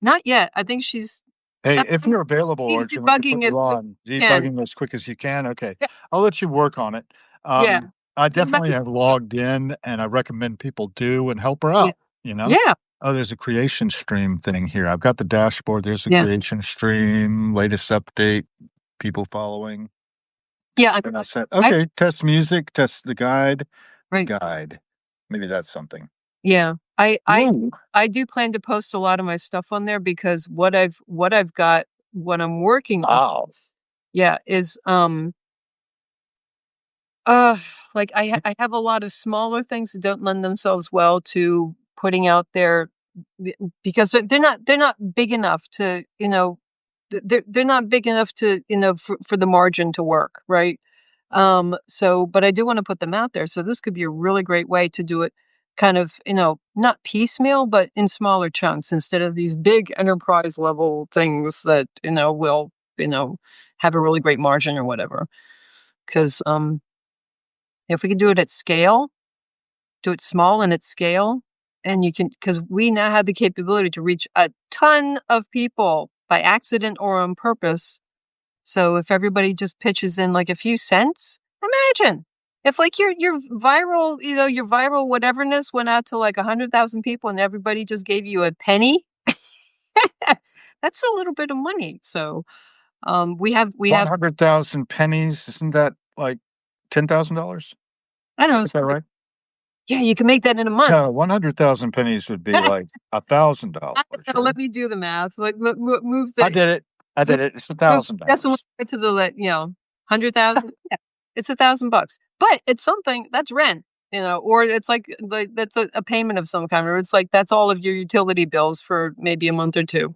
Not yet. I think she's Hey, I if think you're available, she's Orchard, we can put debugging as you quick on. as she can. Debugging as quick as you can. Okay, Yeah, I'll let you work on it. yeah. I definitely Debugging have logged in, and I recommend people do and help her yeah. out. You know. Yeah, Oh, there's a creation stream thing here. I've got the dashboard. There's the yeah. creation stream, latest update, people following. Yeah, And I said, I okay, test music, test the guide, the right. guide. Maybe that's something. Yeah. I Ooh. I do plan to post a lot of my stuff on there because what I've got what I'm working on, Wow. yeah, is, Uh, like I have a lot of smaller things that don't lend themselves well to putting out there because they're not big enough to, they're not big enough to, for the margin to work, right? So but I do want to put them out there. So this could be a really great way to do it kind of, not piecemeal, but in smaller chunks instead of these big enterprise level things that, will, you know, have a really great margin or whatever. Because if we could do it at scale, do it small and at scale, and you can, because we now have the capability to reach a ton of people by accident or on purpose. So if everybody just pitches in like a few cents, imagine if like your viral, your viral whateverness went out to like 100,000 people and everybody just gave you a penny. That's a little bit of money. So we have 100,000 pennies. Isn't that like $10,000? I don't know. Is that right? Yeah, you can make that in a month. No, 100,000 pennies would be like $1,000, Let right? me do the math. Like move I the did it. I move, did it. It's move decimal $1,000. point to the 100,000. Yeah, it's $1,000. But it's something that's rent, or it's like that's a payment of some kind, or it's like that's all of your utility bills for maybe a month or two.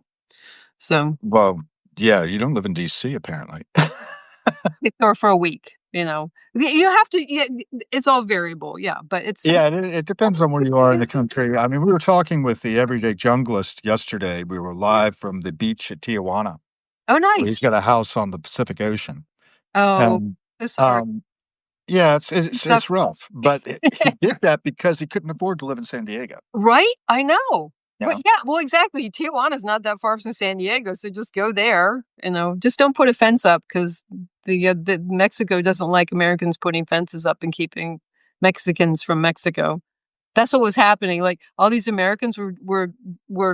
So Well, yeah, you don't live in DC apparently. or for a week, you have to. Yeah, it's all variable. Yeah, but it's Yeah, it depends on where you are in the country. I mean, we were talking with the everyday junglist yesterday. We were live from the beach at Tijuana, oh where he's nice. got a house on the Pacific Ocean. Oh, And, so sorry. um, yeah, Stuff. it's rough, but he did that because he couldn't afford to live in San Diego, Right? I know. you But know? yeah, well, exactly. Tijuana's not that far from San Diego, so just go there. Just don't put a fence up because the Mexico doesn't like Americans putting fences up and keeping Mexicans from Mexico. That's what was happening. Like all these Americans were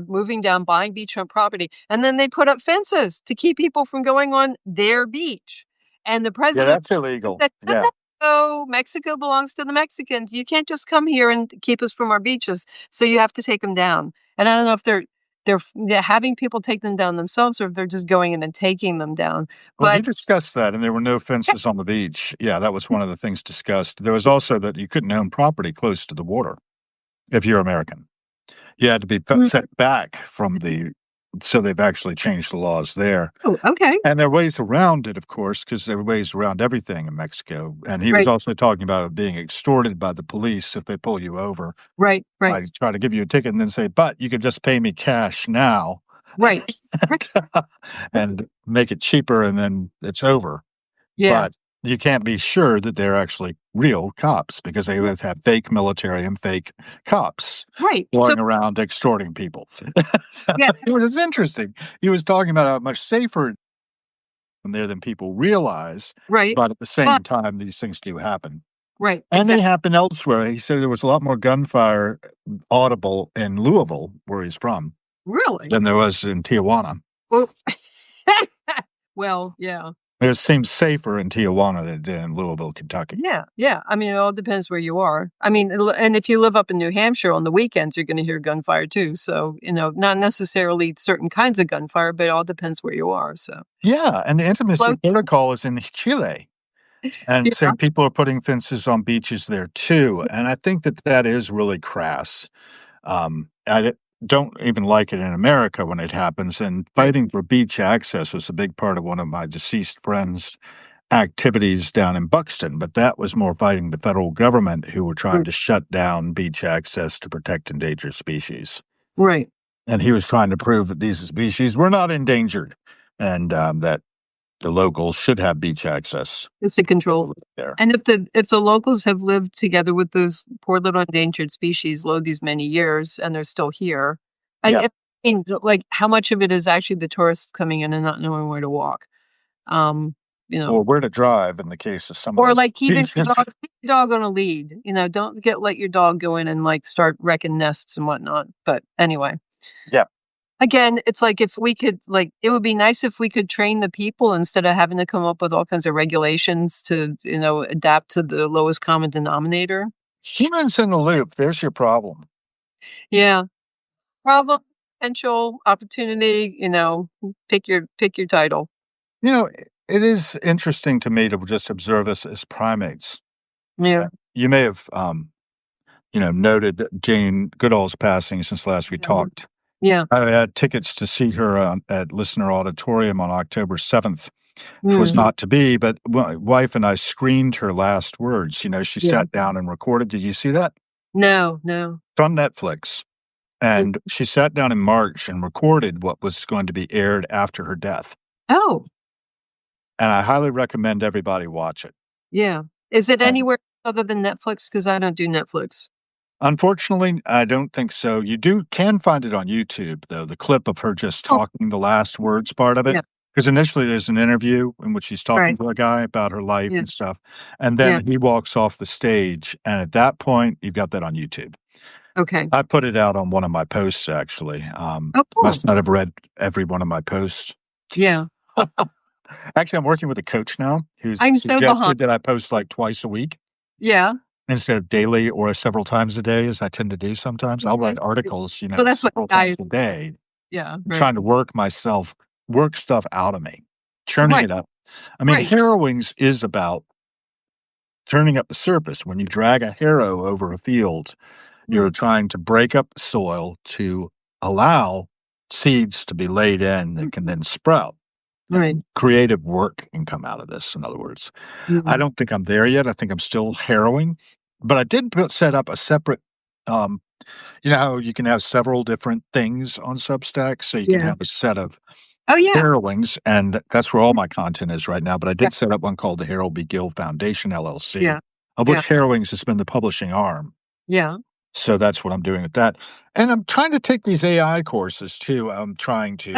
moving down, buying beachfront property, and then they put up fences to keep people from going on their beach. And the Yeah, president that's illegal. said, "No, Yeah. no, no, Mexico belongs to the Mexicans. You can't just come here and keep us from our beaches. So you have to take them down." And I don't know if they're having people take them down themselves or if they're just going in and taking them down. Well, he But discussed that, and there were no fences on the beach. Yeah, that was one of the things discussed. There was also that you couldn't own property close to the water if you're American. You had to be mm, set back from so they've actually changed the laws there. oh, okay, And there are ways around it, of course, because there are ways around everything in Mexico. And he was right, also talking about being extorted by the police if they pull you over. right, right, I try to give you a ticket and then say, "But you could just pay me cash now right, right. and make it cheaper, and then it's over." Yeah, But you can't be sure that they're actually real cops because they would have fake military and fake cops right. So going around extorting people. So yeah, it was interesting. He was talking about how much safer in there than people realize, right, but at the but same time, these things do happen. right, And they exactly. happen elsewhere. He said there was a lot more gunfire audible in Louisville, where he's from, Really? than there was in Tijuana. Well, well, yeah. It seems safer in Tijuana than it did in Louisville, Kentucky. Yeah, yeah. I mean, it all depends where you are. I mean, and if you live up in New Hampshire on the weekends, you're going to hear gunfire too. So, not necessarily certain kinds of gunfire, but it all depends where you are. So, Yeah, and the Hello? intimacy protocol is in Chile, and Yeah, saying people are putting fences on beaches there too, and I think that that is really crass. Don't even like it in America when it happens, and right, fighting for beach access was a big part of one of my deceased friends' activities down in Buxton, but that was more fighting the federal government who were trying right, to shut down beach access to protect endangered species. right. And he was trying to prove that these species were not endangered and that the locals should have beach access It's a control. there. And if the locals have lived together with those poor little endangered species, these many years, and they're still here, Yeah. I mean, like, how much of it is actually the tourists coming in and not knowing where to walk? Um, you know, Or where to drive in the case of some of or those like beaches. keep your dog on a lead. Don't let your dog go in and like start wrecking nests and whatnot. But anyway. Yeah. Again, it's like if we could, like, it would be nice if we could train the people instead of having to come up with all kinds of regulations to, adapt to the lowest common denominator. Humans in the loop, there's your problem. Yeah. Problem, potential, opportunity, pick your title. It is interesting to me to just observe us as primates. Yeah. You may have, noted Jane Goodall's passing since last we Yeah. talked. Yeah. I had tickets to see her at Listener Auditorium on October 7th, which was Mm. not to be, but my wife and I screened her last words. She Yeah. sat down and recorded. Did you see that? No, no. It's on Netflix. Mm. And she sat down in March and recorded what was going to be aired after her death. Oh, and I highly recommend everybody watch it. Yeah. Is it Um, anywhere other than Netflix? Because I don't do Netflix. Unfortunately, I don't think so. You can find it on YouTube, though, the clip of her just Oh, talking the last words part of it. yeah. Because initially there's an interview in which she's talking Right. to a guy about her life Yeah. and stuff, and Yeah. then he walks off the stage, and at that point, you've got that on YouTube. Okay. I put it out on one of my posts, actually. Oh, cool. Must not have read every one of my posts. Yeah. Actually, I'm working with a coach now who's I'm so behind. suggested that I post, like, twice a week Yeah. instead of daily or several times a day, as I tend to do sometimes. I'll Mhm. write articles, Well, that's what several I times a day, yeah, right. trying to work stuff out of me, churning Right. it up. I mean, Right. Harrowings is about turning up the surface. When you drag a harrow over a field, you're Mm, trying to break up the soil to allow seeds to be laid in that can mhm. then sprout. Right. And creative work can come out of this, in other words. I Mhm. don't think I'm there yet. I think I'm still harrowing, but I did set up a separate, um, you know how you can have several different things on Substack? So you can Yeah. have a set of Oh, yeah. harrowings, and that's where all my content is right now. But I Yeah. did set up one called the Harold B. Gill Foundation LLC, Yeah. of Yeah. which Harrowings has been the publishing arm. Yeah. So that's what I'm doing with that. And I'm trying to take these AI courses too. Oh,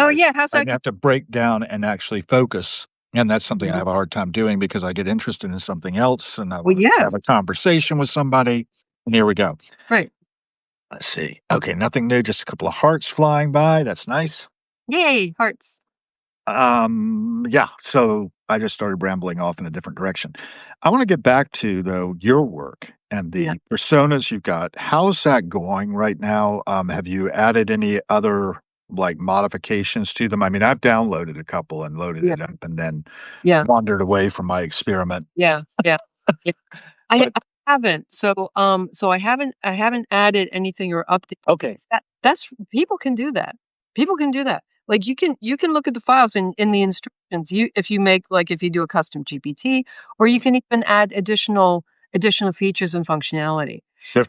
yeah. How's I that have to break down and actually focus. And that's something I Mhm. have a hard time doing because I get interested in something else and I Well, want to yes. have a conversation with somebody. And here we go. Right. Let's see. Okay, nothing new, just a couple of hearts flying by. That's nice. Yay, hearts. Yeah, so I just started rambling off in a different direction. I want to get back to though your work and Yeah. the personas you've got. How's that going right now? Have you added any other like modifications to them? I mean, I've downloaded a couple and loaded Yeah. it up and then Yeah. wandered away from my experiment. Yeah. Yeah. Yeah. But I haven't. So I haven't added anything or updated. okay, That's people can do that. People can do that. Like, you can look at the files in the instructions. If you make like, if you do a custom GPT, or you can even add additional features and functionality.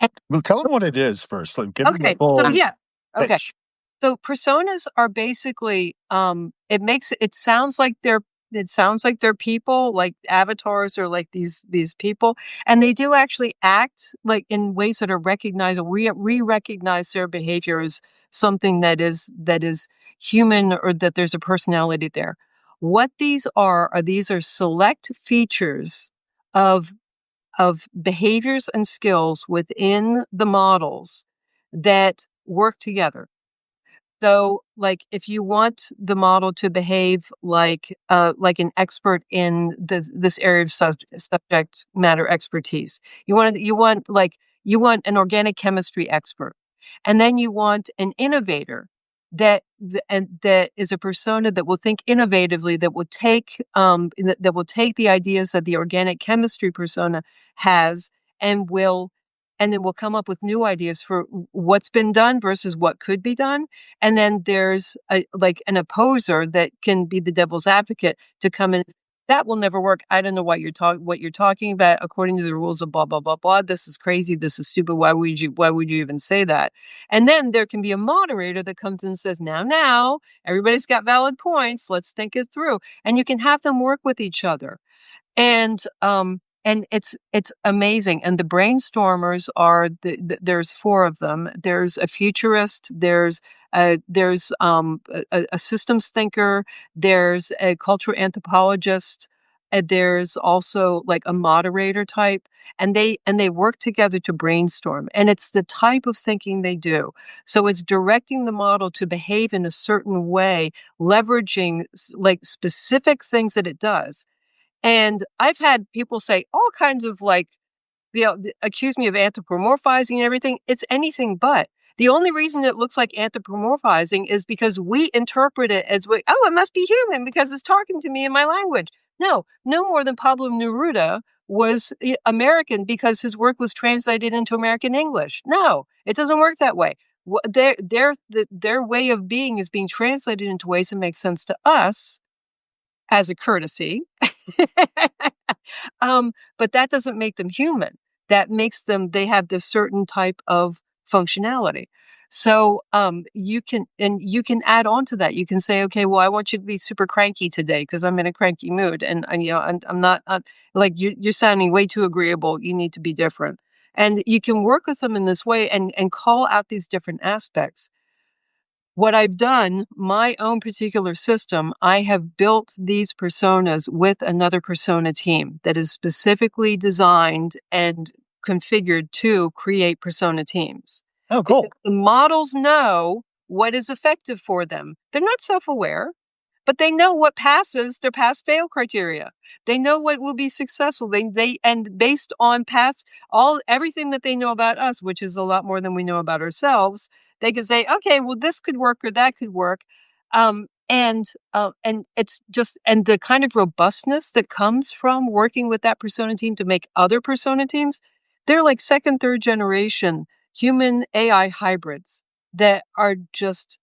And well, tell them what it is first. Like, give them the okay, so full yeah. Okay. pitch. So personas are basically, it sounds like they're people, like avatars or like these people, and they do actually act like in ways that are recognizable. We recognize their behavior as something that is human, or that there's a personality there. What these are select features of behaviors and skills within the models that work together. So, like, if you want the model to behave like an expert in this area of subject matter expertise, you want an organic chemistry expert, and then you want an innovator and that is a persona that will think innovatively, that will take the ideas that the organic chemistry persona has, and will and then will come up with new ideas for what's been done versus what could be done. And then there's an opposer that can be the devil's advocate to come in and say, that will never work. I don't know what you're talking about according to the rules of blah blah blah blah. This is crazy. This is stupid. Why would you even say that? And then there can be a moderator that comes in and says, now, everybody's got valid points. Let's think it through. And you can have them work with each other. And it's amazing. And the brainstormers are there's four of them. There's a futurist, there's a systems thinker, there's a cultural anthropologist, and there's also like a moderator type. And they work together to brainstorm. And it's the type of thinking they do. So it's directing the model to behave in a certain way, leveraging like specific things that it does. And I've had people say all kinds of like, accuse me of anthropomorphizing and everything. It's anything but. The only reason it looks like anthropomorphizing is because we interpret it as, oh, it must be human because it's talking to me in my language. No, no more than Pablo Neruda was American because his work was translated into American English. No, it doesn't work that way. Their way of being is being translated into ways that make sense to us as a courtesy. But that doesn't make them human. That makes them, they have this certain type of functionality. So, you can add on to that. You can say, "Okay, well, I want you to be super cranky today because 'cause I'm in a cranky mood, and, you know, I'm not, like, you're sounding way too agreeable. You need to be different." And you can work with them in this way and call out these different aspects. What I've done, my own particular system, I have built these personas with another persona team that is specifically designed and configured to create persona teams. Oh, Because cool. the models know what is effective for them. They're not self-aware, but they know what passes their pass-fail criteria. They know what will be successful. They and based on past all everything that they know about us, which is a lot more than we know about ourselves, they can say, "Okay, well, this could work or that could work." And it's just and the kind of robustness that comes from working with that persona team to make other persona teams, they're like second, third generation human AI hybrids that are just,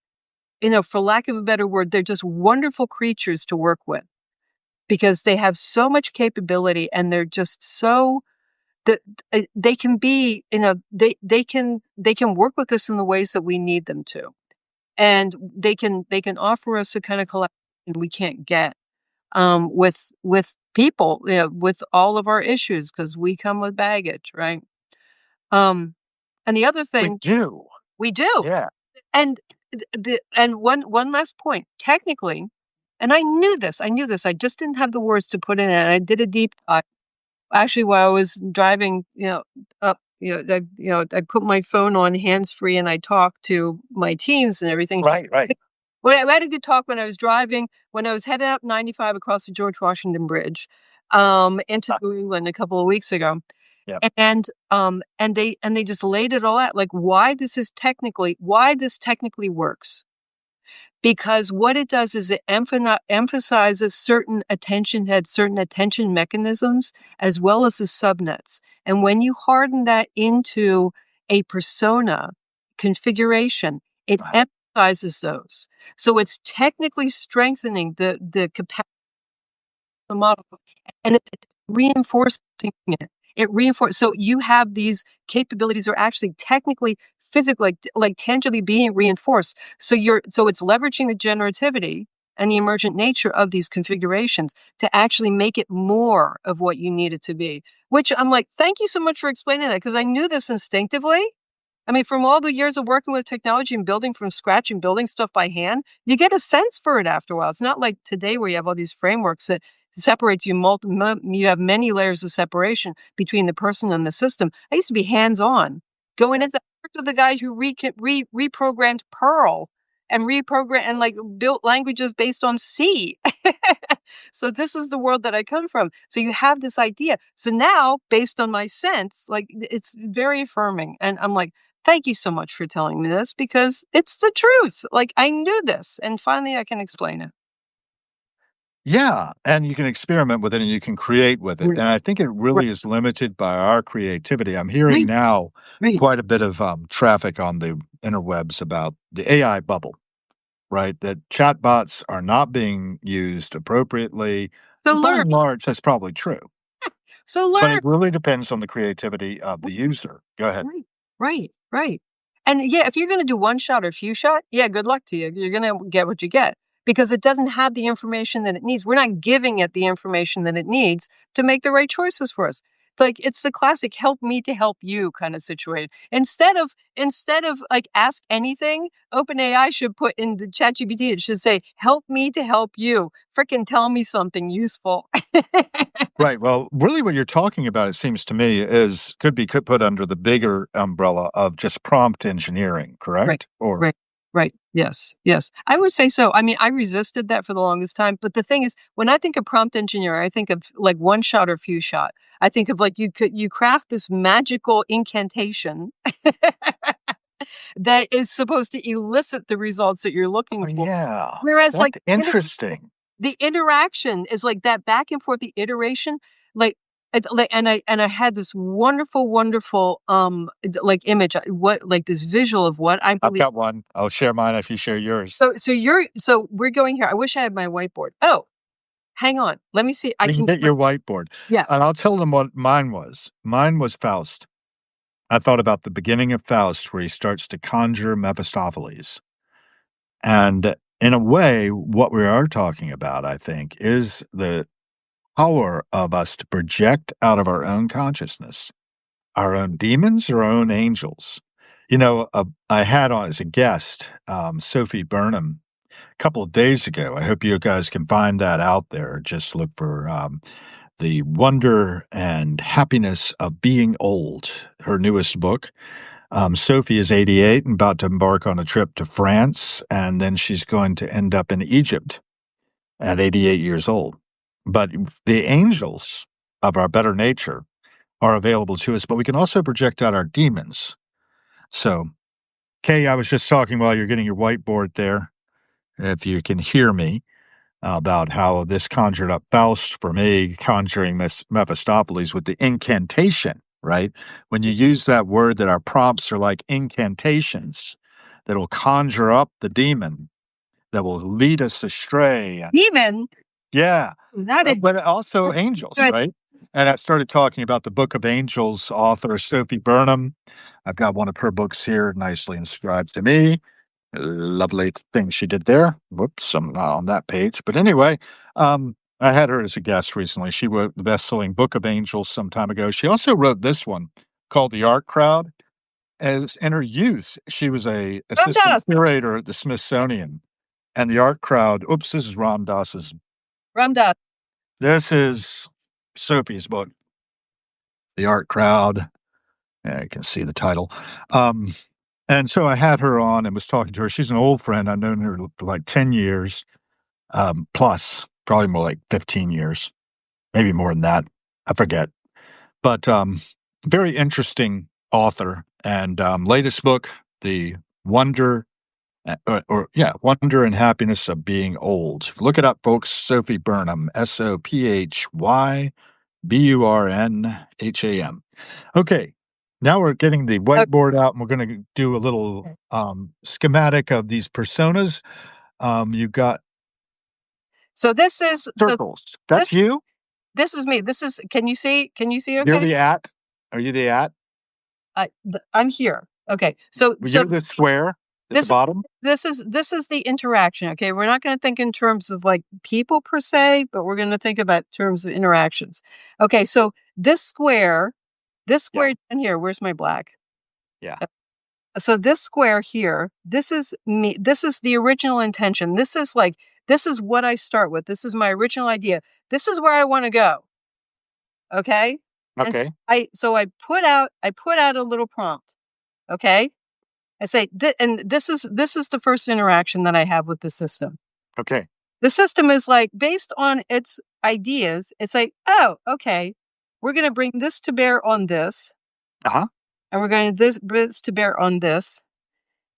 for lack of a better word, they're just wonderful creatures to work with because they have so much capability and they're just so that they can be, they can work with us in the ways that we need them to. And they can offer us a kind of collaboration we can't get with people, with all of our issues because we come with baggage, right? Um, and the other We thing do. we do. Yeah. And one last point, technically, and I knew this, I just didn't have the words to put in it, and I did a deep dive. Actually, while I was driving, up, I put my phone on hands-free and I talked to my teams and everything. Right, right. Well, I had a good talk when I was driving, when I was headed up 95 across the George Washington Bridge, into New England a couple of weeks ago. Yeah. And they just laid it all out, like why this technically works. Because what it does is it emphasizes certain attention heads, certain attention mechanisms, as well as the subnets. And when you harden that into a persona configuration, it Right. emphasizes those. So it's technically strengthening the capacity of the model, and it's reinforcing it. It reinforces. So you have these capabilities are actually technically, physically, like tangibly being reinforced. So it's leveraging the generativity and the emergent nature of these configurations to actually make it more of what you need it to be. Which I'm like, thank you so much for explaining that because I knew this instinctively. I mean, from all the years of working with technology and building from scratch and building stuff by hand, you get a sense for it after a while. It's not like today where you have all these frameworks that separates you you have many layers of separation between the person and the system. I used to be hands-on, going into the guy who reprogrammed Perl and reprogrammed and like built languages based on C. So this is the world that I come from. So you have this idea. So now, based on my sense, like it's very affirming. And I'm like, thank you so much for telling me this because it's the truth. Like I knew this and finally I can explain it. Yeah, and you can experiment with it and you can create with it, Right, and I think it right, really is limited by our creativity. I'm hearing right, now right. quite a bit of, traffic on the interwebs about the AI bubble, right? That chatbots are not being used appropriately. So By learn. and large, that's probably true, So but learn. it really depends on the creativity of the user. Go ahead. Right, right, right. And yeah, if you're gonna do one shot or few shot, yeah, good luck to you. You're gonna get what you get because it doesn't have the information that it needs. We're not giving it the information that it needs to make the right choices for us. Like it's the classic help me to help you kind of situation. Instead of like ask anything, OpenAI should put in the ChatGPT, it should say, help me to help you. Freaking tell me something useful. Right, well, really what you're talking about, it seems to me, is could put under the bigger umbrella of just prompt engineering, Right, correct? Or right, right. Yes, yes. I would say so. I mean, I resisted that for the longest time, but the thing is, when I think of prompt engineer, I think of like one shot or few shot. I think of like you craft this magical incantation that is supposed to elicit the results that you're Oh, looking for. yeah, Whereas that's like interesting. the interaction is like that back and forth, the iteration, like and I had this wonderful, wonderful like image, what like this visual of what I I've believe. got one. I'll share mine if you share yours. So we're going here. I wish I had my whiteboard. Oh, hang on. Let me see. I You can can get your whiteboard, yeah. and I'll tell them what mine was. Mine was Faust. I thought about the beginning of Faust, where he starts to conjure Mephistopheles. And in a way, what we are talking about, I think, is the power of us to project out of our own consciousness our own demons or our own angels. I had on as a guest Sophie Burnham a couple of days ago. I hope you guys can find that out there. Just look for The Wonder and Happiness of Being Old, her newest book. Sophie is 88 and about to embark on a trip to France, and then she's going to end up in Egypt at 88 years old. But the angels of our better nature are available to us, but we can also project out our demons. So, Kay, I was just talking while you're getting your whiteboard there, if you can hear me, about how this conjured up Faust for me, conjuring Mephistopheles with the incantation, right? When you use that word, that our prompts are like incantations that will conjure up the demon that will lead us astray. Demon? Yeah. Not a But also that's angels, good. right? And I started talking about the Book of Angels author Sophie Burnham. I've got one of her books here nicely inscribed to me. Lovely thing she did there. Whoops, I'm not on that page. But anyway, I had her as a guest recently. She wrote the best-selling Book of Angels some time ago. She also wrote this one called The Art Crowd. As in her youth, she was a Ram assistant Dass. curator at the Smithsonian. And The Art Crowd, oops, this is Ram Dass's. Ram Dass. This is Sophie's book, The Art Crowd. Yeah, you can see the title. And so I had her on and was talking to her. She's an old friend. I've known her for like 10 years, plus, probably more like 15 years, maybe more than that. I forget. But very interesting author. And latest book, The Wonder, Wonder and Happiness of Being Old. Look it up, folks. Sophie Burnham, SOPHYBURNHAM. Okay. Now we're getting the whiteboard out and we're going to do a little schematic of these personas. You've got So this is circles. That's you? This is me. This is. Can you see? Okay. You're the at? Are you the at? I'm here. Okay. So You're the square at the bottom? This is the interaction. Okay. We're not going to think in terms of like people per se, but we're going to think about terms of interactions. Okay. So this square in here. Where's my black? Yeah. So this square here, this is me. This is the original intention. This is what I start with. This is my original idea. This is where I want to go. Okay. Okay. And so I put out a little prompt. Okay. I say, and this is the first interaction that I have with the system. Okay. The system is like, based on its ideas, it's like, oh, okay, we're going to bring this to bear on this. Uh-huh. And we're going to bring this to bear on this.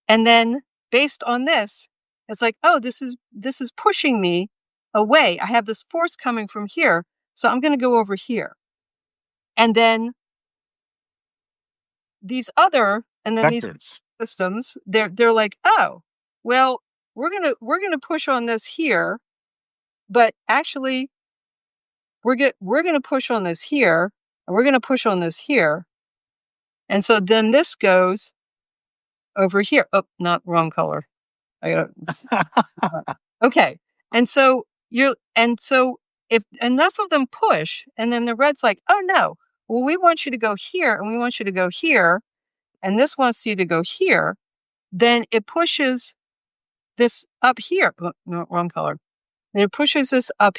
And then based on this, it's like, oh, this is pushing me away. I have this force coming from here. So I'm going to go over here. And then these systems, they're like, oh, well, we're gonna push on this here, but actually we're gonna push on this here, and we're gonna push on this here, and so then this goes over here. Oh, not wrong color. I got okay, and so if enough of them push, and then the red's like, oh no, well we want you to go here, and we want you to go here, and this wants you to go here, then it pushes this up here. Oh, no, wrong color. And it pushes this up.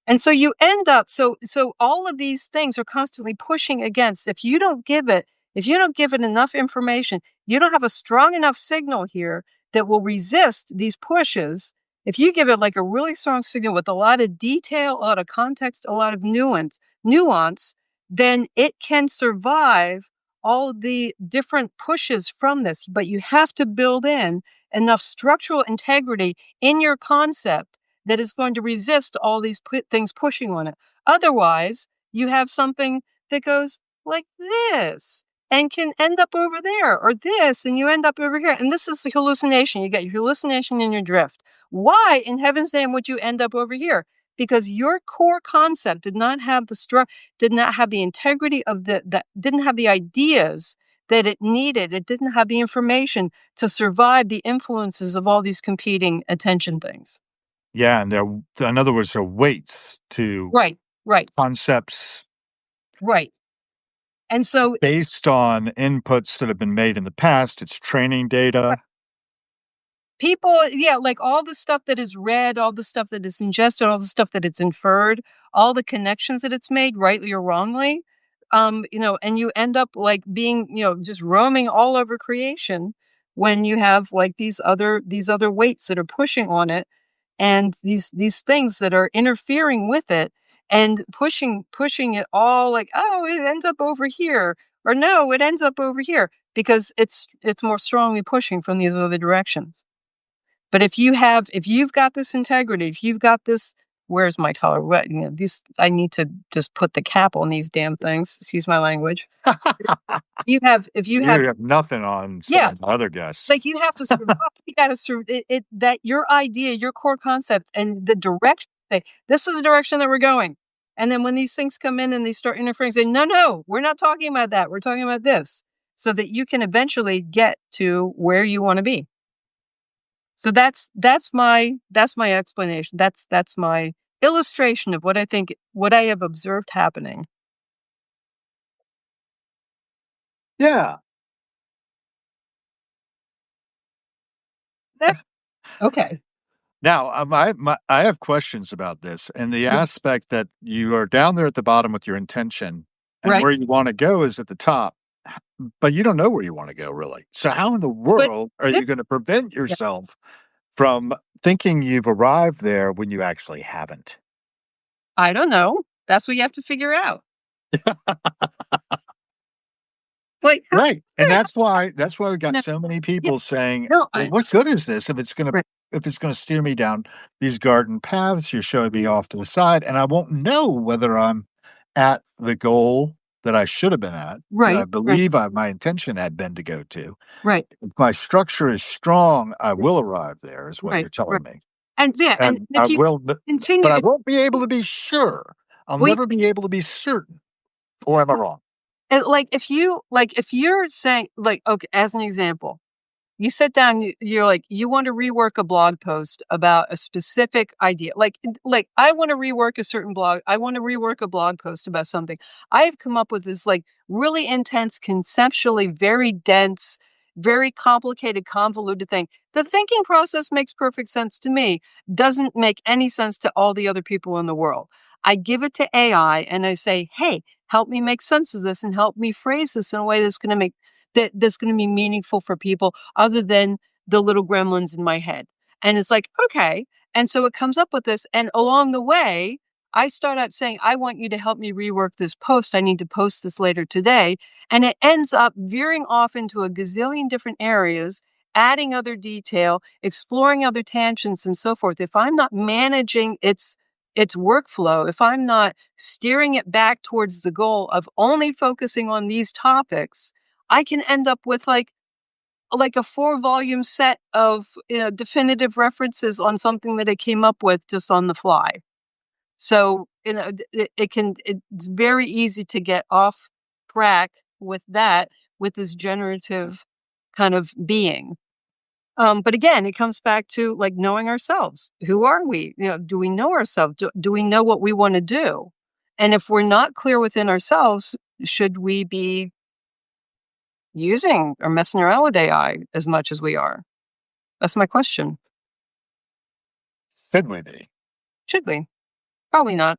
And so you end up, so all of these things are constantly pushing against. If you don't give it enough information, you don't have a strong enough signal here that will resist these pushes. If you give it like a really strong signal with a lot of detail, a lot of context, a lot of nuance, then it can survive all the different pushes from this. But you have to build in enough structural integrity in your concept that is going to resist all these things pushing on it. Otherwise, you have something that goes like this and can end up over there, or this, and you end up over here. And this is the hallucination. You get your hallucination and your drift. Why in heaven's name would you end up over here? Because your core concept did not have the integrity of didn't have the ideas that it needed. It didn't have the information to survive the influences of all these competing attention things. Yeah, and in other words, there are weights to Right, right, concepts right. And so based on inputs that have been made in the past. It's training data. people, yeah, like all the stuff that is read, all the stuff that is ingested, all the stuff that it's inferred, all the connections that it's made, rightly or wrongly, and you end up like being, just roaming all over creation when you have like these other weights that are pushing on it, and these things that are interfering with it and pushing it all, like, oh, it ends up over here, or no, it ends up over here, because it's more strongly pushing from these other directions. But if you've got this integrity, if you've got this, where's my color? What, these, I need to just put the cap on these damn things. Excuse my language. If you have, You have nothing on some yeah, of the other guests. like you have to survive. You got to that your idea, your core concept, and the direction. Say, this is the direction that we're going. And then when these things come in and they start interfering, say, no, no, we're not talking about that. We're talking about this, so that you can eventually get to where you want to be. So that's my explanation. That's my illustration of what I have observed happening. Yeah. That okay. Now, I have questions about this and the Yeah. aspect that you are down there at the bottom with your intention, and Right. where you want to go is at the top, but you don't know where you want to go really. So, how in the But world are this, you going to prevent yeah, yourself from thinking you've arrived there when you actually haven't? I don't know. That's what you have to figure out. Like how Right, and that's why we got no, so many yeah, people saying, no, "Well, what good is this if it's gonna right, if it's gonna steer me down these garden paths? You're showing me off to the side, and I won't know whether I'm at the goal that I should have been at, that I right, right, believe my intention had been to go to. right, If my structure is strong, I will arrive there," is what right, you're right. telling me, And yeah, and and I if you will, but continue, I won't be able to be sure. I'll we never be able to be certain, or am I wrong? if you're saying, like, okay, as an example, you sit down, you're like, you want to rework a blog post about a specific idea. Like I want to rework a certain blog. I want to rework a blog post about something. I've come up with this like really intense, conceptually very dense, very complicated, convoluted thing. The thinking process makes perfect sense to me, doesn't make any sense to all the other people in the world. I give it to AI and I say, hey, help me make sense of this and help me phrase this in a way that's going to be meaningful for people other than the little gremlins in my head. And it's like, okay. And so it comes up with this. And along the way, I start out saying, I want you to help me rework this post. I need to post this later today. And it ends up veering off into a gazillion different areas, adding other detail, exploring other tangents, and so forth. If I'm not managing its workflow, if I'm not steering it back towards the goal of only focusing on these topics, I can end up with like a 4-volume set of, definitive references on something that I came up with just on the fly. So, it's very easy to get off track with that, with this generative kind of being. But again, it comes back to like knowing ourselves. Who are we? Do we know ourselves? Do we know what we want to do? And if we're not clear within ourselves, should we be using or messing around with AI as much as we are? That's my question. Should we be? Should we? Probably not.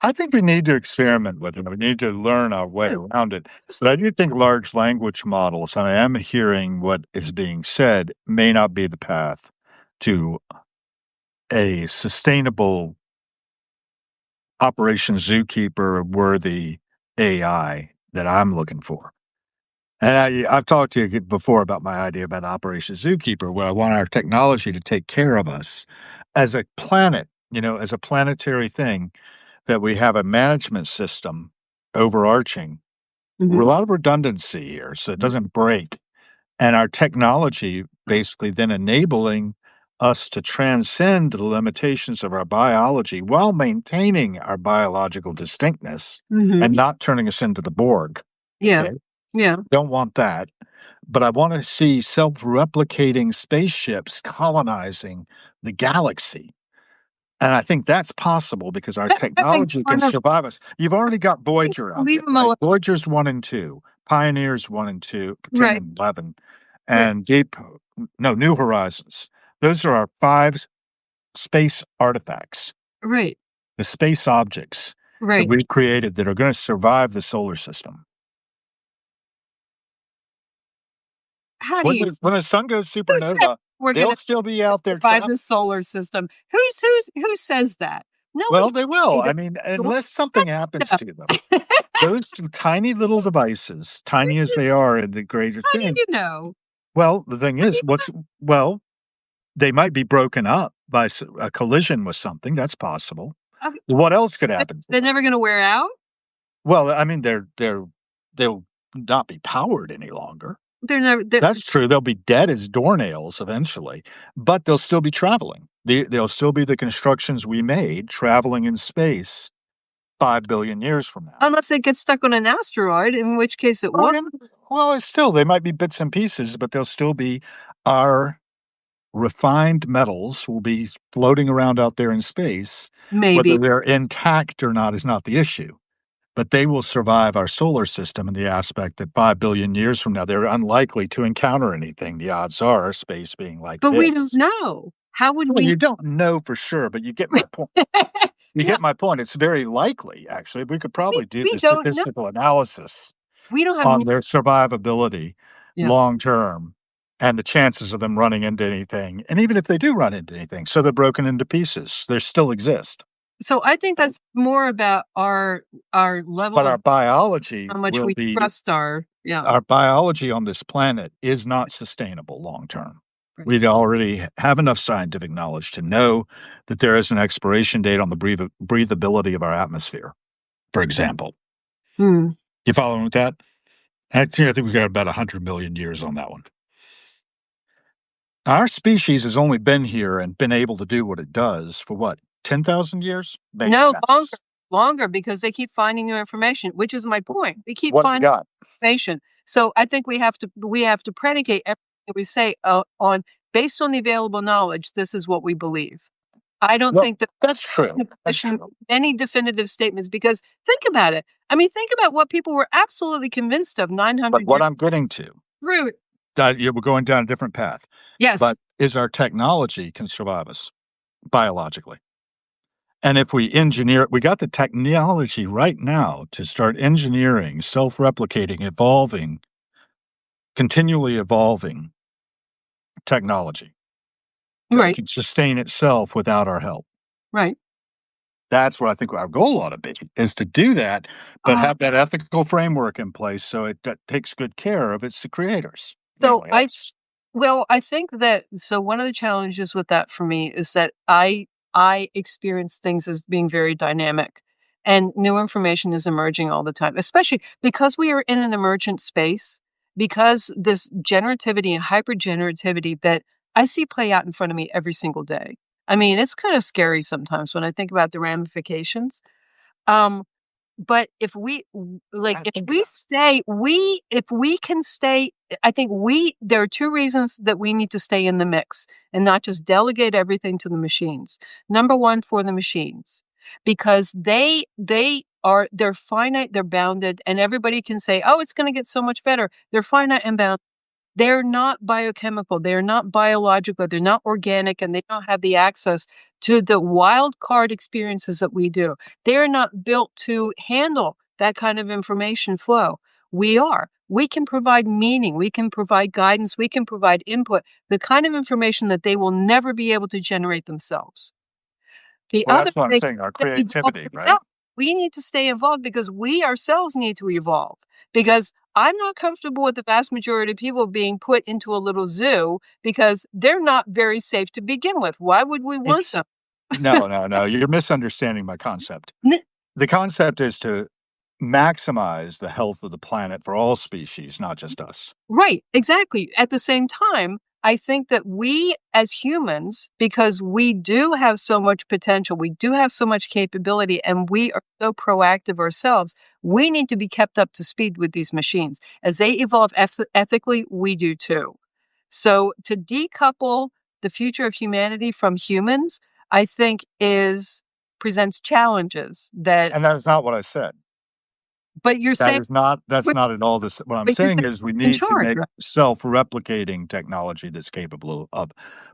I think we need to experiment with it. We need to learn our way Yeah. around it. But I do think large language models, I am hearing what is being said, may not be the path to a sustainable Operation Zookeeper worthy AI that I'm looking for. And I've talked to you before about my idea about Operation Zookeeper, where I want our technology to take care of us as a planet, as a planetary thing, that we have a management system overarching. A Mhm. lot of redundancy here, so it doesn't break. And our technology basically then enabling us to transcend the limitations of our biology while maintaining our biological distinctness and Mhm. not turning us into the Borg. Yeah. Okay. Yeah. Don't want that. But I want to see self-replicating spaceships colonizing the galaxy. And I think that's possible because our I think technology can one of survive us. You've already got Voyager out leave there, them right? alone. Voyager's 1 and 2, Pioneers 1 and 2, 10 Right. and 11, Right. and New Horizons. Those are our 5 space artifacts, Right. the space objects that Right. we've created that are going to survive the solar system. How do you When the sun goes who said supernova, we're they'll gonna still be out there survive the traveling. solar system? Who says that? Well, Nobody's they will. saying I mean, that. unless something happens How to them. Those tiny little devices, tiny as they are in the greater do thing. you know? Well, the thing How do is, you well, they might be broken up by a collision with something. That's possible. okay, What else could happen to they're them? never gonna wear out? Well, I mean, they'll not be powered any longer. They're That's true. They'll be dead as doornails eventually, but they'll still be traveling. They'll still be the constructions we made traveling in space 5 billion years from now. unless it gets stuck on an asteroid, in which case it Well, won't. it's still, they might be bits and pieces, but they'll still be our refined metals will be floating around out there in space. Whether Maybe. they're intact or not is not the issue, but they will survive our solar system in the aspect that 5 billion years from now, they're unlikely to encounter anything. The odds are, space being like But we don't this. know. How would Well, we you don't know for sure, but you get my point. You Yeah, get my point. It's very likely, actually. We could probably do we the don't know. statistical analysis We don't have on their survivability yeah. long term and the chances of them running into anything. And even if they do run into anything, so they're broken into pieces, they still exist. So I think that's more about our level But of how much we trust our biology on this planet is not sustainable long term. right. We already have enough scientific knowledge to know that there is an expiration date on the breathability of our atmosphere, for example. Hmm. You following with that? Actually, I think we got about 100 million years on that one. Our species has only been here and been able to do what it does for what, 10,000 years? Maybe No, longer, less. longer because they keep finding new information, which is my point. We keep What have we finding got? information. So I think we have to predicate everything we say on based on the available knowledge. This is what we believe. I don't Well, think that that's true. in a That's position true. any definitive statements because think about it. I mean, think about what people were absolutely convinced of But 900 what years I'm getting to, through. we're going down a different path, Yes, but is our technology can survive us biologically. And if we engineer, we got the technology right now to start engineering, self replicating, evolving, continually evolving technology that right, can sustain itself without our help. right. That's what I think our goal ought to be, is to do that, but Uh, have that ethical framework in place so it takes good care of its creators, so namely I us. Well, I think that one of the challenges with that for me is that I experience things as being very dynamic and new information is emerging all the time, especially because we are in an emergent space, because this generativity and hypergenerativity that I see play out in front of me every single day. I mean, it's kind of scary sometimes when I think about the ramifications. Um, but if we I if think we about stay we if we can stay I think we there are 2 reasons that we need to stay in the mix and not just delegate everything to the machines. Number 1, for the machines, because they're finite, they're bounded, and everybody can say, "Oh, it's gonna get so much better." They're finite and bound. They're not biochemical, they're not biological, they're not organic, and they don't have the access to the wild card experiences that we do. They're not built to handle that kind of information flow. We are. We can provide meaning, we can provide guidance, we can provide input, the kind of information that they will never be able to generate themselves. The Well, other that's what I'm thing saying, our that evolve creativity, right? themselves. We need to stay involved because we ourselves need to evolve. Because I'm not comfortable with the vast majority of people being put into a little zoo because they're not very safe to begin with. Why would we want them? It's no, no, no, you're misunderstanding my concept. N- The concept is to maximize the health of the planet for all species, not just us. right, exactly. At the same time, I think that we as humans, because we do have so much potential, we do have so much capability, and we are so proactive ourselves, we need to be kept up to speed with these machines. As they evolve ethically, we do too. So to decouple the future of humanity from humans, I think presents challenges that, And that is not what I said. but you're saying, That's but, not at all this. What I'm but you're saying is we in need to charge, make right? self-replicating technology that's capable of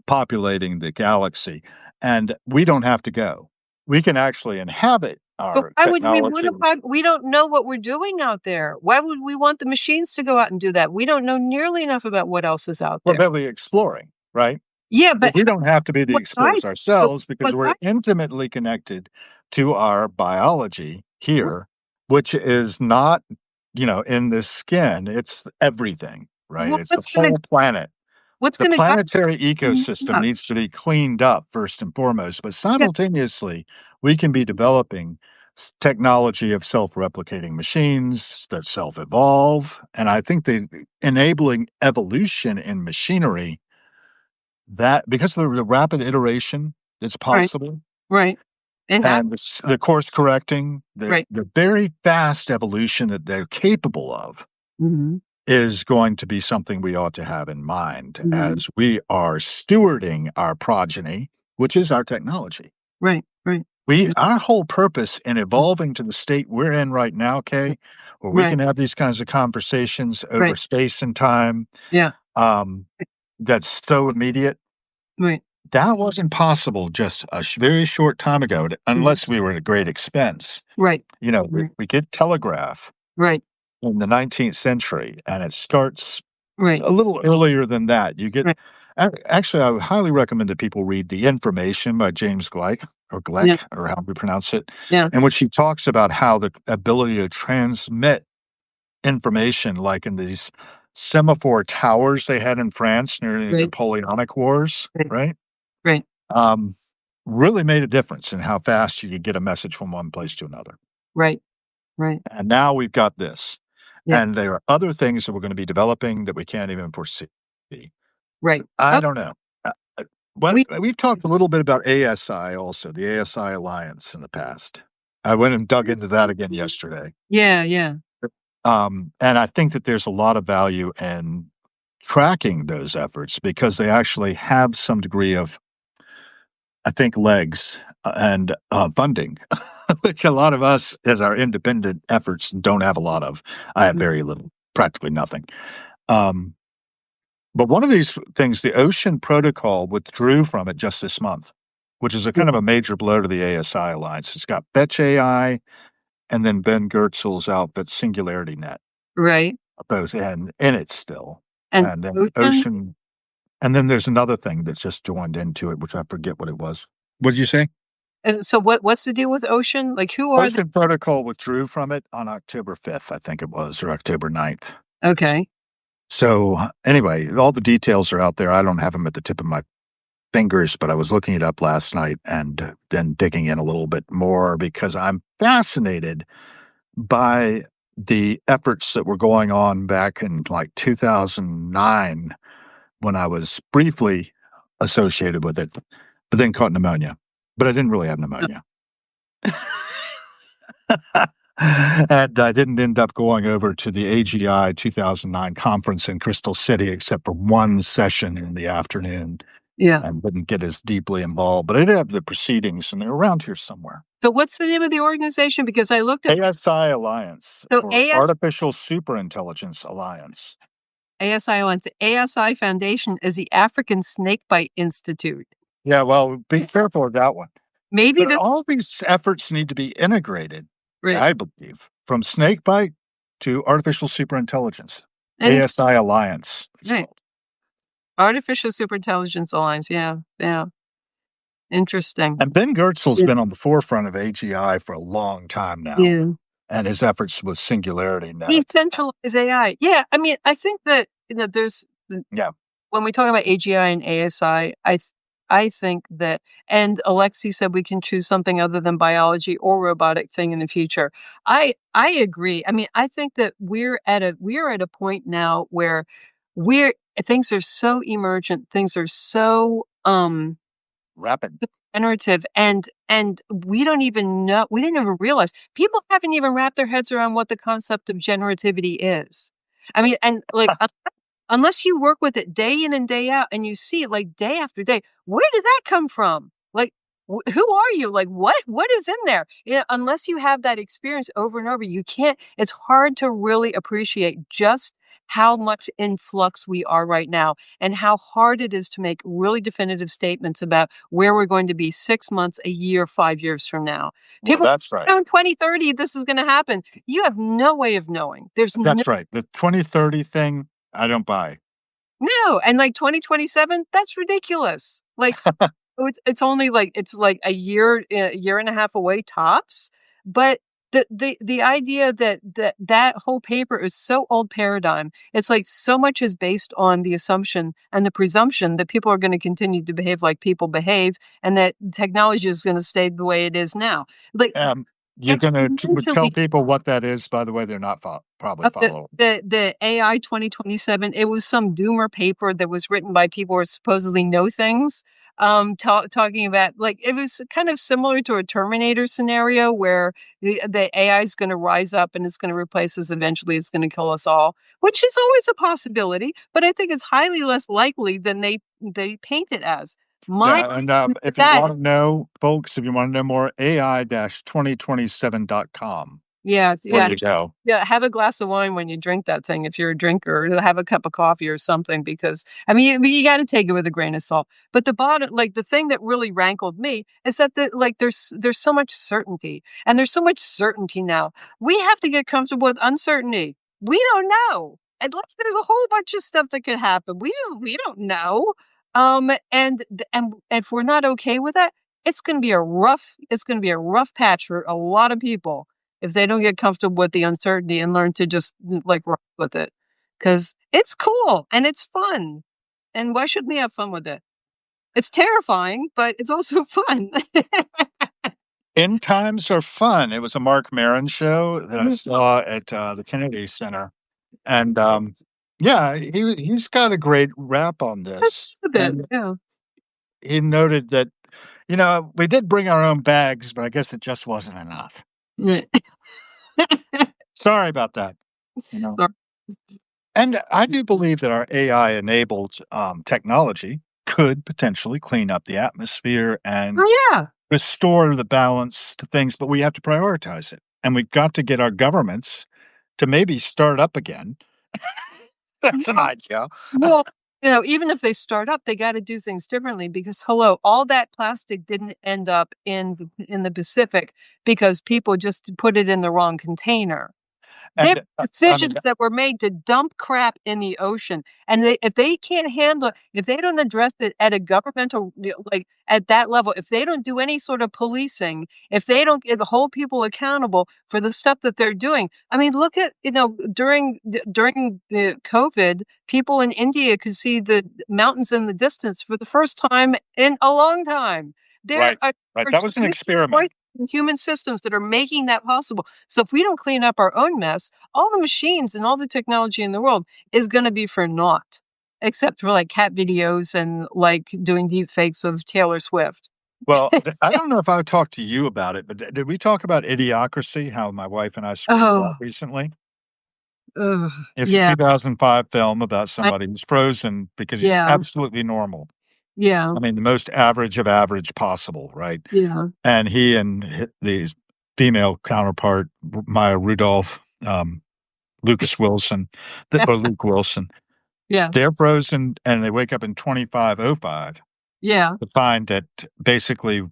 populating the galaxy, and we don't have to go. We can actually inhabit But our why would we technology. wanna we don't know what we're doing out there. Why would we want the machines to go out and do that? We don't know nearly enough about what else is out We're there. barely exploring, right? Yeah, But but we don't have to be the what guide explorers but ourselves because what we're guide intimately connected to our biology what here, which is not, in the skin. It's everything, right? It's the whole planet. what's The gonna guide planetary them ecosystem up? needs to be cleaned up first and foremost, but Yeah, simultaneously, we can be developing technology of self-replicating machines that self-evolve. And I think the enabling evolution in machinery that because of the rapid iteration that's right, possible right. It and happens. the course correcting, the Right. the very fast evolution that they're capable of Mhm, is going to be something we ought to have in mind mhm. as we are stewarding our progeny, which is our technology. Right, right. We Mm, our whole purpose in mm, evolving to the state we're in right now, mm. Kay, where we Right, can have these kinds of conversations over right. space and time, Yeah, um, that's so immediate. right. That wasn't possible just a very short time ago, Mhm. unless we were at a great expense. Right, We right, we get telegraph right, in the 19th century, and it starts right, a little earlier than that. You get right. actually, I would highly recommend that people read The Information by James Gleick or Yeah, Gleck, or how we pronounce it, yeah, in which he talks about how the ability to transmit information, like in these semaphore towers they had in France during the right, Napoleonic Wars, right, right? right, um, really made a difference in how fast you could get a message from one place to another. right, right. And now we've got this. Yeah, And there are other things that we're going to be developing that we can't even foresee. right. I Oh, don't know. What we we've talked a little bit about ASI also, the ASI Alliance in the past. I went and dug into that again yesterday. yeah, yeah. And I think that there's a lot of value in tracking those efforts because they actually have some degree of, I think, legs and funding, which a lot of us, as our independent efforts, don't have a lot of. I have Mm, very little, practically nothing. Um, but one of these things, the Ocean Protocol withdrew from it just this month, which is a yeah, kind of a major blow to the ASI Alliance. It's got Fetch AI and then Ben Goertzel's outfit Singularity Net, right. both in it still. And And then ocean Ocean, and then there's another thing that's just joined into it, which I forget what it was. What did you say? and so what's the deal with ocean? Like, who are the Ocean Protocol withdrew from it on October 5th, I think it was, or October 9th. okay. So, anyway, all the details are out there. I don't have them at the tip of my fingers, but I was looking it up last night and then digging in a little bit more because I'm fascinated by the efforts that were going on back in like 2009 when I was briefly associated with it, but then caught pneumonia. But I didn't really have Oh, pneumonia. And I didn't end up going over to the AGI 2009 conference in Crystal City except for one session in the afternoon yeah. and didn't get as deeply involved. But I did have the proceedings, and they're around here somewhere. So what's the name of the organization? Because I looked at ASI Alliance so for Artificial Superintelligence Alliance. ASI Alliance. ASI Foundation is the African Snakebite Institute. Yeah, well, be careful with that one. Maybe But this all these efforts need to be integrated, right. I believe, from snakebite to artificial superintelligence. And ASI Alliance, it's right. called. Artificial Superintelligence Alliance. Yeah. Yeah. Interesting. And Ben Goertzel's Yeah. been on the forefront of AGI for a long time now, Yeah. and his efforts with Singularity Net. Decentralized AI. Yeah. I mean, I think that there's Yeah. when we talk about AGI and ASI, I think that, and Alexi said we can choose something other than biology or robotic thing in the future. I agree. I mean, I think that we are at a point now where we're things are so emergent, things are so, Rapid. generative, and we don't even know we didn't even realize people haven't even wrapped their heads around what the concept of generativity is. I mean, and, like, unless you work with it day in and day out and you see it, like, day after day, where did that come from? Like, who are you? Like, what is in there? Unless you have that experience over and over, you can't it's hard to really appreciate just how much in flux we are right now and how hard it is to make really definitive statements about where we're going to be 6 months, a year, 5 years from now. Well, People, that's right. "Oh, in 2030, this is gonna happen." You have no way of knowing. There's no That's right. The 2030 thing, I don't buy. no, and, like, 2027, that's ridiculous. Like, oh, it's only, like it's, like, a year and a half away tops, but the idea that that whole paper is so old paradigm, it's like so much is based on the assumption and the presumption that people are gonna continue to behave like people behave and that technology is gonna stay the way it is now. Like, You're gonna tell exponentially people what that is, by the way, they're not probably the following. the AI 2027, it was some doomer paper that was written by people who supposedly know things, talking about like, it was kind of similar to a Terminator scenario where the AI is gonna rise up and it's gonna replace us eventually, it's gonna kill us all, which is always a possibility, but I think it's highly less likely than they paint it as. My Yeah, and, with if you that wanna know, folks, if you wanna know more, AI-2027.com. yeah, Where yeah. you go. Yeah, have a glass of wine when you drink that thing if you're a drinker, or have a cup of coffee or something because, I mean, you gotta take it with a grain of salt. But the thing that really rankled me is that like, there's so much certainty, and there's so much certainty now. We have to get comfortable with uncertainty. We don't know. And, like, there's a whole bunch of stuff that could happen. We don't know. And if we're not okay with that, it's gonna be a rough patch for a lot of people if they don't get comfortable with the uncertainty and learn to just, like, rock with it, because it's cool and it's fun, and why shouldn't we have fun with it? It's terrifying, but it's also fun. End Times Are Fun. It was a Mark Maron show that I Mhm. saw at, the Kennedy Center, and, yeah, he's got a great rap on this, A bit, and yeah. he noted that, we did bring our own bags, but I guess it just wasn't enough. Right. Sorry about that, you know? Sorry. And I do believe that our AI-enabled, technology could potentially clean up the atmosphere and Oh, yeah. restore the balance to things, but we have to prioritize it, and we've got to get our governments to maybe start up again. That's an Well idea. well, even if they start up, they gotta do things differently because, hello, all that plastic didn't end up in the Pacific because people just put it in the wrong container. There And, were I mean, decisions that were made to dump crap in the ocean, and if they can't handle if they don't address it at a governmental like, at that level, if they don't do any sort of policing, if they don't hold people accountable for the stuff that they're doing. I mean, look at, during the COVID, people in India could see the mountains in the distance for the first time in a long time. There right, right, are that was an human experiment. choices and human systems that are making that possible. So if we don't clean up our own mess, all the machines and all the technology in the world is gonna be for naught, except for, like, cat videos and, like, doing deep fakes of Taylor Swift. Well, I don't know if I talked to you about it, but did we talk about Idiocracy, how my wife and I screwed that Oh, recently? ugh, It's a yeah, 2005 film about I somebody who's frozen because he's yeah, absolutely normal. yeah, I mean, the most average of average possible, right? yeah, And he and the female counterpart, Maya Rudolph, Lucas Wilson, or Luke Wilson, yeah, they're frozen and they wake up in 2505 yeah, to find that basically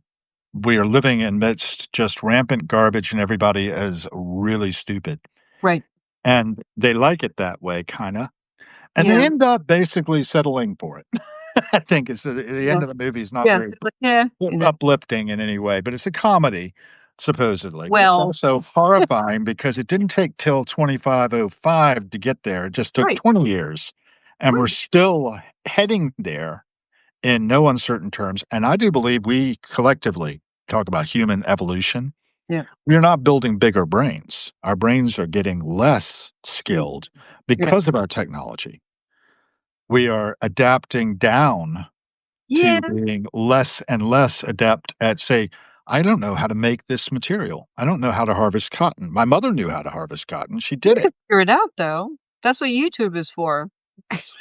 we are living amidst just rampant garbage and everybody is really stupid. right, And they like it that way, kind of. And they yeah, end up basically settling for it. I think it's the yeah, end of the movie is not yeah, very it's like, yeah, uplifting in any way, but it's a comedy, supposedly. But it's well, also horrifying because it didn't take till 2505 to get there. It just took right, 20 years. And we're right, still heading there in no uncertain terms. And I do believe we collectively talk about human evolution. yeah, We're not building bigger brains. Our brains are getting less mm, skilled yeah, because of our technology. we are adapting down Yeah, to being less and less adept at, say, I don't know how to make this material. I don't know how to harvest cotton. My mother knew how to harvest cotton. She you did can it. figure it out though. That's what YouTube is for.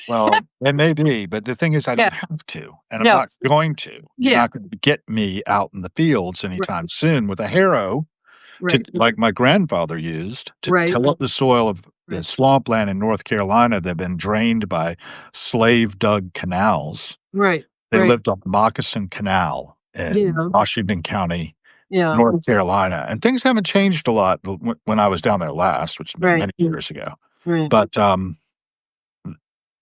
Well, it may be, but the thing is, I Yeah. don't have to, and I'm No. not going to. You're Yeah. not going to get me out in the fields Right. anytime soon with a harrow to, Right. like my grandfather used, to Right. till up the soil of the Right. swampland in North Carolina that had been drained by slave dug canals. Right. They Right. lived on the Moccasin Canal in Yeah. Washington County, Yeah. North Carolina, and things haven't changed a lot when I was down there last, which has been Right. many years ago. Right. But,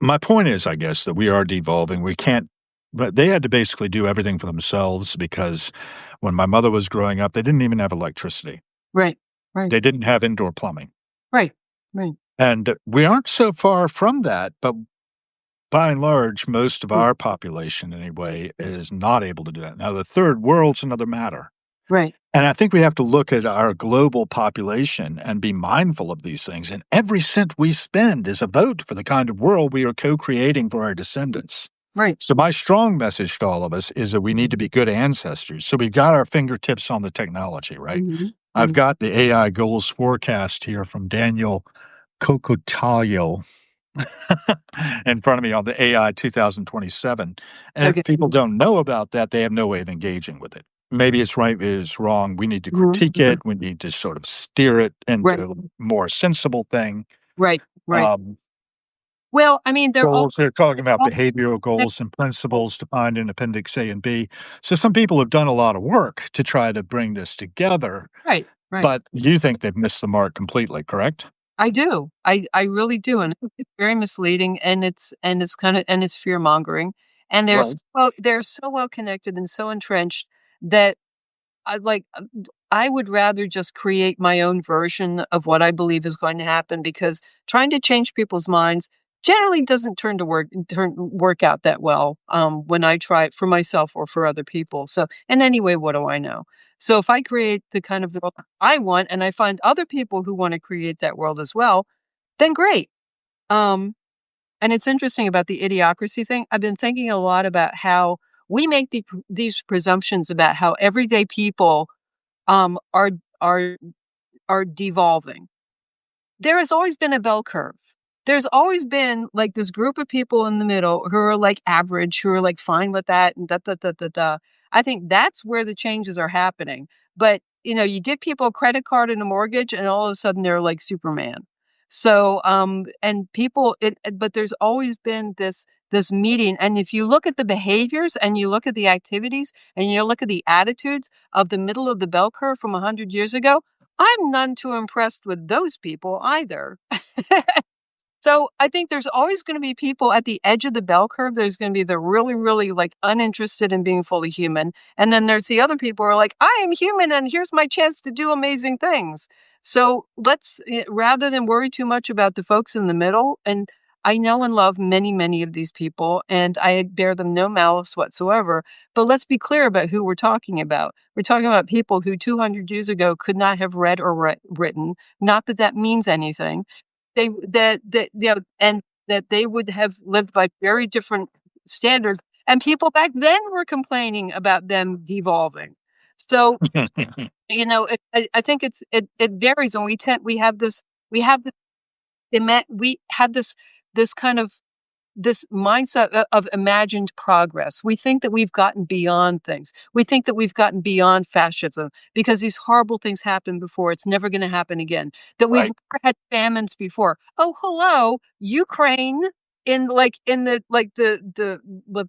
my point is, I guess, that we are devolving. We can't but they had to basically do everything for themselves because when my mother was growing up, they didn't even have electricity. Right. Right. They didn't have indoor plumbing. Right. Right. And we aren't so far from that, but by and large, most of our population, anyway, is not able to do that. Now, the third world's another matter. Right. And I think we have to look at our global population and be mindful of these things. And every cent we spend is a vote for the kind of world we are co creating for our descendants. Right. So, my strong message to all of us is that we need to be good ancestors. So, we've got our fingertips on the technology, right? Mhm. I've got the AI goals forecast here from Daniel Cocotaglio in front of me on the AI 2027. And if Okay. people don't know about that, they have no way of engaging with it. Maybe it's right, maybe it's wrong. We need to Mhm. critique it. We need to sort of steer it Right. into a more sensible thing. Right. Right. Um, Well, I mean, goals, they're talking about all behavioral they're goals and principles defined in Appendix A and B. So some people have done a lot of work to try to bring this together, right. Right. but you think they've missed the mark completely, correct? I do. I really do, and it's very misleading, and it's kinda and it's fear-mongering, and Right. they're so well connected and so entrenched that I like, I would rather just create my own version of what I believe is going to happen because trying to change people's minds generally doesn't work out that well, when I try it for myself or for other people. So, and anyway, what do I know? So if I create the kind of world I want and I find other people who wanna create that world as well, then great. Um, and it's interesting about the idiocracy thing. I've been thinking a lot about how we make these presumptions about how everyday people um, are are are devolving. There has always been a bell curve. There's always been like this group of people in the middle who are like average, who are like fine with that and da da da da da. I think that's where the changes are happening. But you give people a credit card and a mortgage, and all of a sudden they're like Superman. So, and but there's always been this meeting. And if you look at the behaviors and you look at the activities and you look at the attitudes of the middle of the bell curve from 100 years ago, I'm none too impressed with those people either. So I think there's always going to be people at the edge of the bell curve. There's going to be the really, really like uninterested in being fully human. And then there's the other people who are like, I am human and here's my chance to do amazing things. So rather than worry too much about the folks in the middle, and I know and love many, many of these people, and I bear them no malice whatsoever. But let's be clear about who we're talking about. We're talking about people who 200 years ago could not have read or written. Not that that means anything and that they would have lived by very different standards, and people back then were complaining about them devolving. So, I think it varies, and we have this we have this kind of this mindset of imagined progress. We think that we've gotten beyond things. We think that we've gotten beyond fascism because these horrible things happened before. It's never going to happen again. That we've Right. never had famines before. Oh, hello, Ukraine in the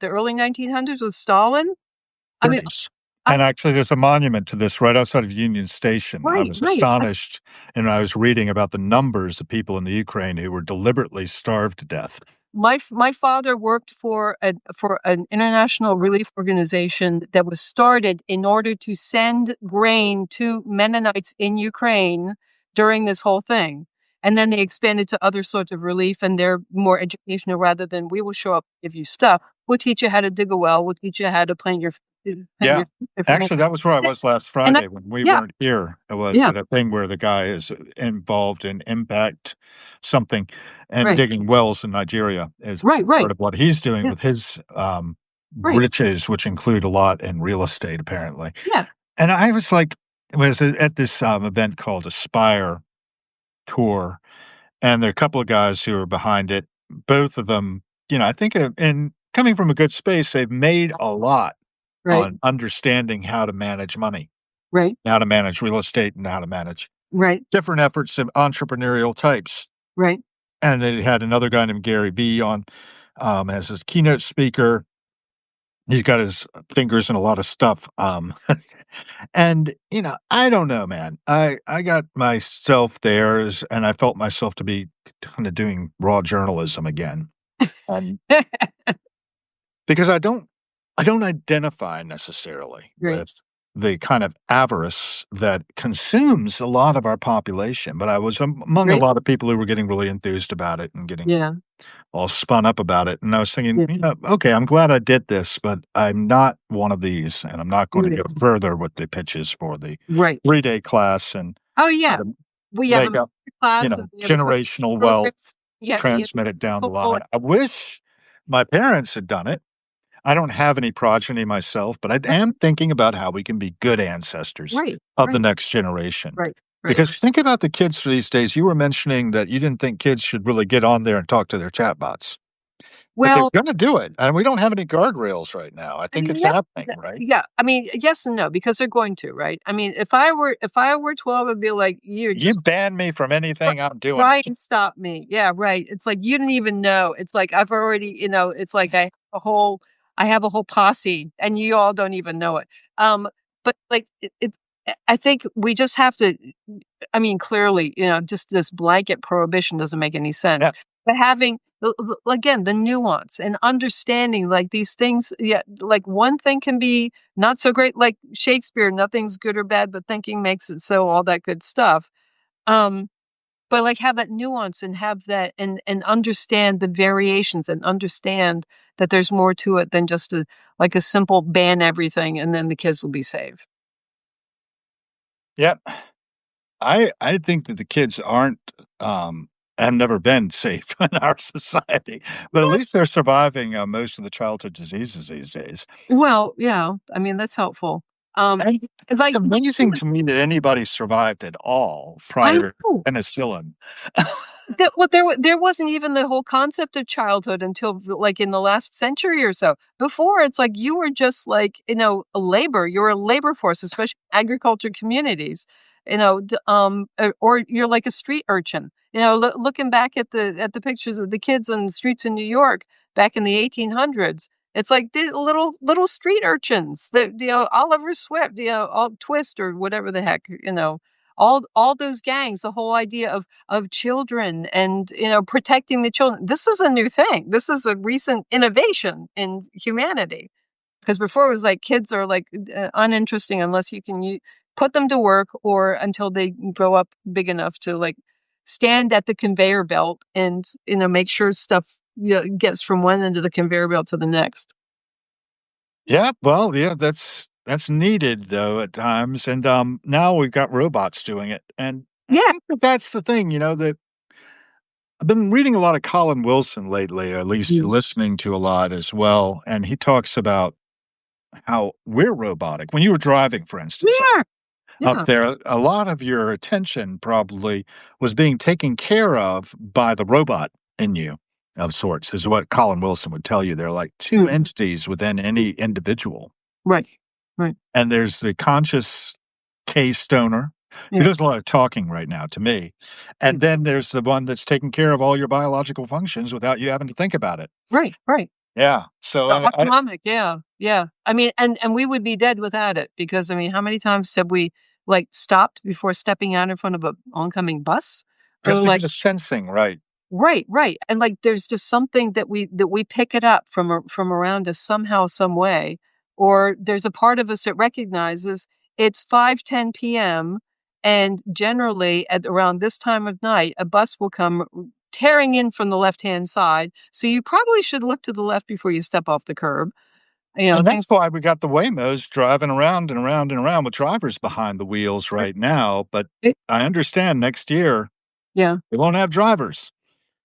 early 1900s with Stalin. I mean, 30s. I, And actually, there's a monument to this right outside of Union Station. I right, was right. astonished, and I was reading about the numbers of people in the Ukraine who were deliberately starved to death. My father worked for an international relief organization that was started in order to send grain to Mennonites in Ukraine during this whole thing. And then they expanded to other sorts of relief, and they're more educational rather than we will show up, give you stuff. We'll teach you how to dig a well. We'll teach you how to plant your Have Yeah. your different Actually, that was where I was last and I Friday when we yeah, weren't here. It was yeah, at a thing where the guy is involved in impact something and right, digging wells in Nigeria is right, part right, of what he's doing yeah, with his right, riches, which include a lot in real estate, apparently. yeah, And I was like, I was at this event called Aspire Tour, and there are a couple of guys who are behind it. Both of them, I think, in coming from a good space, they've made a lot right, on understanding how to manage money, right, how to manage real estate, and how to manage right, different efforts of entrepreneurial types. right. And they had another guy named Gary Vee on as his keynote speaker. He's got his fingers in a lot of stuff. And I don't know, man. I got myself there, and I felt myself to be kind of doing raw journalism again, and because I don't identify necessarily Right, with the kind of avarice that consumes a lot of our population, but I was among a right, lot of people who were getting really enthused about it and getting yeah, all spun up about it, and I was thinking, yeah, "Okay, I'm glad I did this, but I'm not one of these, and I'm not going to right, go further with the pitches for the right. three-day class and Oh, how yeah. to We have a make master up, class and we have a coaching generational program. wealth, Yeah, you transmit it down the have line." I wish my parents had done it. I don't have any progeny myself, but I am thinking about how we can be good ancestors right, of the right, next generation. right, right. Because think about the kids these days. You were mentioning that you didn't think kids should really get on there and talk to their chatbots. But they're Well, gonna do it, and we don't have any guardrails right now. I I think mean, it's yes, happening, right? yeah. I mean, yes and no, because they're going to, right? I mean, if I were 12, I'd be like, "You're You just ban me from try anything, I'm doing try it. and stop me." Yeah, right. It's like you didn't even know. It's like I've already, it's like I have a whole posse, and you all don't even know it. But like I think we just have to. I mean, clearly, just this blanket prohibition doesn't make any sense. Yeah. But having again the nuance and understanding like these things, yeah, like one thing can be not so great, like Shakespeare, nothing's good or bad, but thinking makes it so, all that good stuff. Um, but like have that nuance and have that and understand the variations and understand that there's more to it than just a simple ban everything and then the kids will be safe. Yep. I think that the kids aren't, have never been safe in our society, but at least they're surviving, most of the childhood diseases these days. Well, yeah, I mean that's helpful. Um, And it's like amazing to me that anybody survived at all I prior to know. penicillin. There wasn't even the whole concept of childhood until like in the last century or so. Before, it's like you were just like a labor. You're a labor force, especially in agriculture communities. Or you're like a street urchin. Looking back at the pictures of the kids on the streets in New York back in the 1800s, it's like these little street urchins. That Oliver Swift, all Twist or whatever the heck, all those gangs. The whole idea of children and protecting the children. This is a new thing. This is a recent innovation in humanity. Because before it was like kids are like uninteresting unless you can put them to work or until they grow up big enough to like stand at the conveyor belt and make sure stuff gets from one end of the conveyor belt to the next. Yeah, well, yeah, that's needed though at times, and, now we've got robots doing it, and I Yeah, think that that's the thing, that I've been reading a lot of Colin Wilson lately, or at least mm, listening to a lot as well, and he talks about how we're robotic. When you were driving, for instance, yeah, up yeah, there, a lot of your attention probably was being taken care of by the robot in you of sorts, is what Colin Wilson would tell you. They're like 2 mm, entities within any individual. right, right, And there's the conscious KayStoner, who yeah, does a lot of talking right now to me. yeah, And then there's the one that's taking care of all your biological functions without you having to think about it. right, right. Yeah. So The I autonomic, yeah, yeah. I mean, and we would be dead without it because, I mean, how many times have we, like, stopped before stepping out in front of a oncoming bus? Or, just like because of sensing, right. right, right, and, like, there's just something that we pick it up from around us somehow, some way, or there's a part of us that recognizes it's 5:10 p.m., and generally, at around this time of night, a bus will come tearing in from the left-hand side, so you probably should look to the left before you step off the curb. And things. that's why we got the Waymos driving around and around and around with drivers behind the wheels right now, but It I understand next year Yeah, they won't have drivers,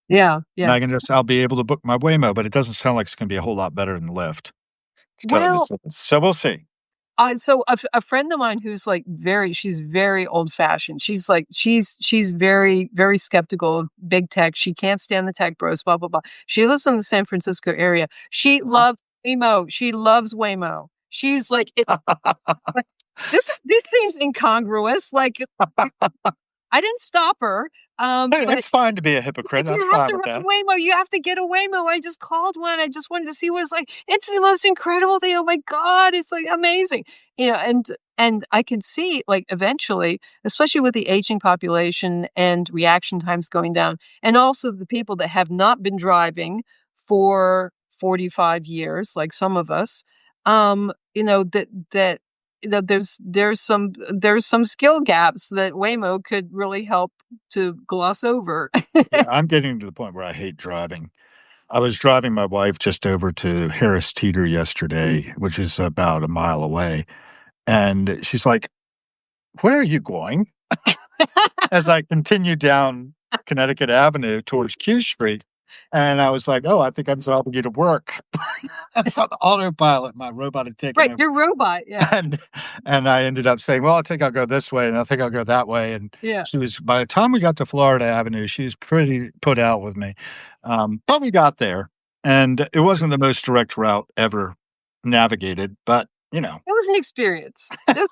yeah, and yeah. I'll be able to book my Waymo, but it doesn't sound like it's gonna be a whole lot better than Lyft, to tell you the Well, truth. So we'll see. so a friend of mine who's like she's very old fashioned. She's like she's very very skeptical of big tech. She can't stand the tech bros. Blah blah blah. She lives in the San Francisco area. She loves Waymo. She loves Waymo. She's like like, this seems incongruous. Like I didn't stop her, Hey, but it's fine to be a like, hypocrite, I'm "You have fine to with ride that. Waymo, you have to get a Waymo, I just called one, I just wanted to see what it's like." It's the most incredible thing, oh my god, it's, like, amazing. And I can see, like, eventually, especially with the aging population and reaction times going down, and also the people that have not been driving for 45 years, like some of us, that there's some skill gaps that Waymo could really help to gloss over. Yeah, I'm getting to the point where I hate driving. I was driving my wife just over to Harris Teeter Mm. yesterday, which is about a mile away, and she's like, "Where are you going?" As I continued down Connecticut Avenue towards Q Street, and I was like, "Oh, I think I'm driving you to work." It's on autopilot, my robot had taken Right, over, your robot, yeah, and I ended up saying, "Well, I think I'll go this way, and I think I'll go that way," and yeah. she was by the time we got to Florida Avenue, she was pretty put out with me, but we got there, and it wasn't the most direct route ever navigated, but, It was an experience, just,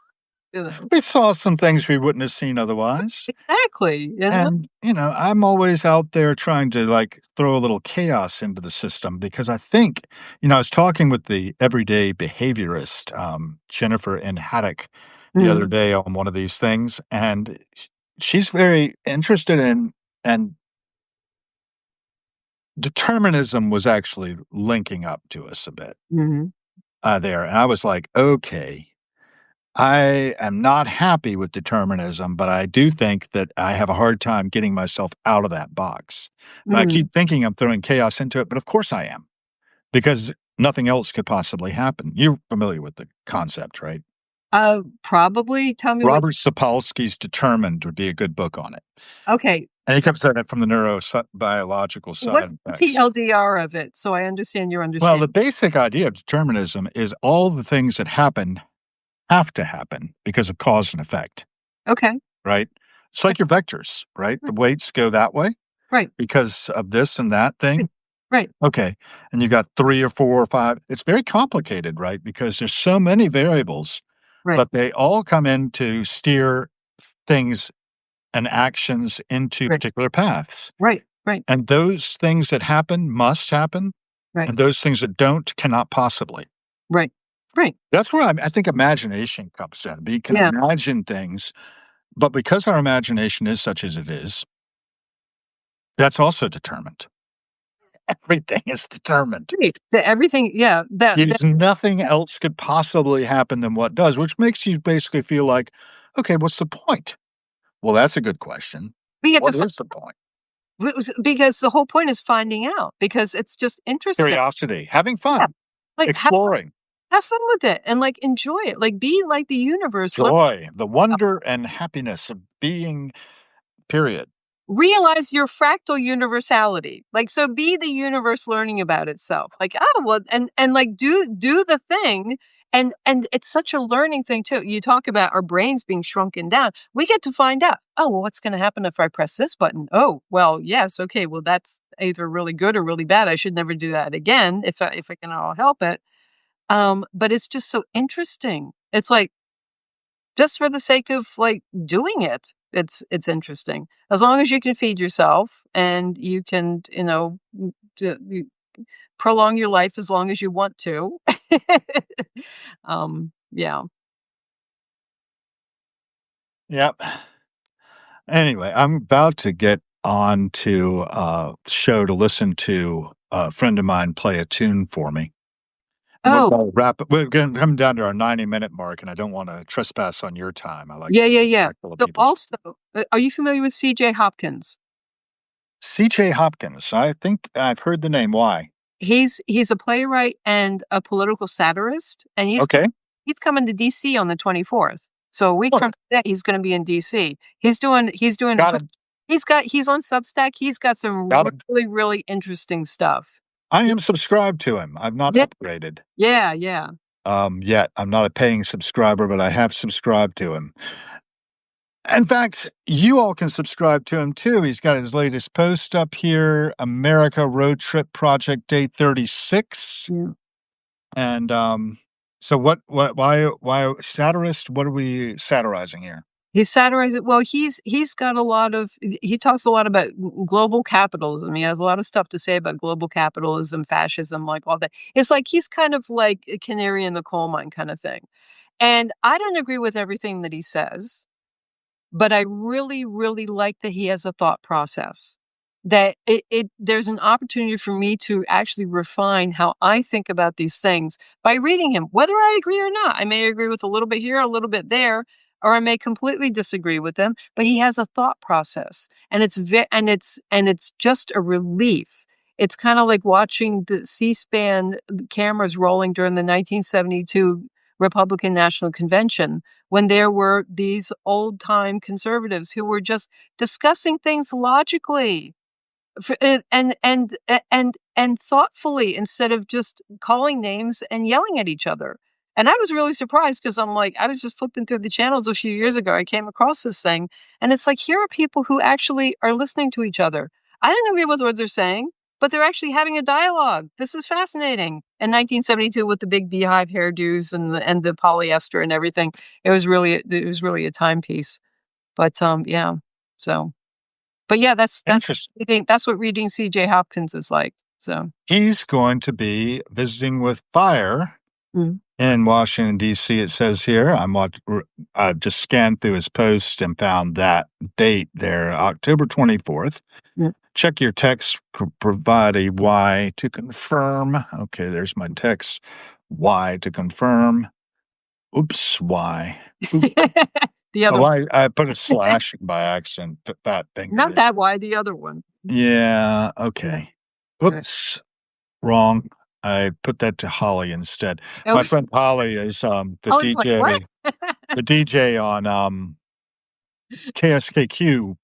we saw some things we wouldn't have seen otherwise. exactly. And, I'm always out there trying to like throw a little chaos into the system because I think, I was talking with the everyday behaviorist, Jennifer N. Haddock, the other Mm, day on one of these things. And she's very interested in, and determinism was actually linking up to us a bit mhm, there. And I was like, okay, I am not happy with determinism, but I do think that I have a hard time getting myself out of that box. And I mm. keep thinking I'm throwing chaos into it, but of course I am, because nothing else could possibly happen. You're familiar with the concept, right? Probably tell me what Robert Sapolsky's Determined would be a good book on it. okay, And he comes at it from the neurobiological what's side the effects. TLDR of it, so I understand your Well, understanding? the basic idea of determinism is all the things that happen have to happen because of cause and effect. Okay, Right? It's like your vectors, right? The weights go that way right, because of this and that right, thing. right, Okay. And you got 3 or 4 or 5. It's very complicated, right? Because there's so many variables, right, but they all come in to steer things and actions into right, particular paths. right, right, And those things that happen must happen, right, and those things that don't cannot possibly. right, right, That's where I think imagination comes in. We can yeah, imagine things, but because our imagination is such as it is, that's also determined. Everything is determined. right, the everything yeah, that Because nothing else could possibly happen than what does, which makes you basically feel like, okay, what's the point? Well, that's a good question. we get to What is the point? because the whole point is finding out because it's just interesting. Curiosity, having Yeah, fun, like, exploring, have fun with it and, like, enjoy it, like, be like the universe, learn joy, the wonder and happiness of being, period. realize your fractal universality. Like, so be the universe learning about itself. Like, oh, well, and like do the thing. And it's such a learning thing too. You talk about our brains being shrunken down. We get to find out, oh, well, what's going to happen if I press this button? Oh, well, yes, okay, well, that's either really good or really bad. I should never do that again if I can all help it. But it's just so interesting. It's like just for the sake of, like, doing it, it's interesting. As long as you can feed yourself and you can, you prolong your life as long as you want to. Yeah. Yep. Anyway, I'm about to get on to a show to listen to a friend of mine play a tune for me. And we're Oh, gonna wrap it. We're getting coming down to our 90-minute mark, and I don't wanna trespass on your time. I like yeah, to be yeah, yeah. respectful of So people's. also, are you familiar with CJ Hopkins? CJ Hopkins, I think I've heard the name. Why? He's a playwright and a political satirist, and Okay. he's coming to DC on the 24th. So a week Well, from today, he's gonna be in DC. He's doing a got tour. him. He's on Substack. He's got some Got him. really, really interesting stuff. I am subscribed to him. I've not Yeah, upgraded yeah. yet. I'm not a paying subscriber, but I have subscribed to him. In fact, you all can subscribe to him too. He's got his latest post up here, America Road Trip Project Day 36. Yeah. And so why satirist? What are we satirizing here? He's satirizing well, he's got a lot of he talks a lot about global capitalism. He has a lot of stuff to say about global capitalism, fascism, like all that. It's like he's kind of like a canary in the coal mine kinda thing. And I don't agree with everything that he says. But I really, really like that he has a thought process. That there's an opportunity for me to actually refine how I think about these things by reading him, whether I agree or not. I may agree with a little bit here, a little bit there, or I may completely disagree with him, but he has a thought process. And it's just a relief. It's kind of like watching the C-SPAN cameras rolling during the 1972 Republican National Convention when there were these old time conservatives who were just discussing things logically and thoughtfully instead of just calling names and yelling at each other. And I was really surprised because I'm like, I was just flipping through the channels a few years ago. I came across this thing, and it's like, here are people who actually are listening to each other. I didn't agree with what they're saying, but they're actually having a dialogue. This is fascinating. In 1972, with the big beehive hairdos and the polyester and everything, it was really a timepiece. But yeah, so but yeah, Interesting. that's what reading C.J. Hopkins is like. So He's going to be visiting with Fire mm, in Washington, D.C. It says here. I just scanned through his post and found that date there, October 24th. yeah. Check your text, provide a Y to confirm. Okay, there's my text. Y to confirm. Oops, Y. The other Oh, one. I put a slash by accident. That thing. Not that why, the other one. Yeah, Yeah. okay. Right. Oops, wrong. I put that to Holly instead. Oh, My friend Holly is the Holly's like, "What?" DJ on kskq.org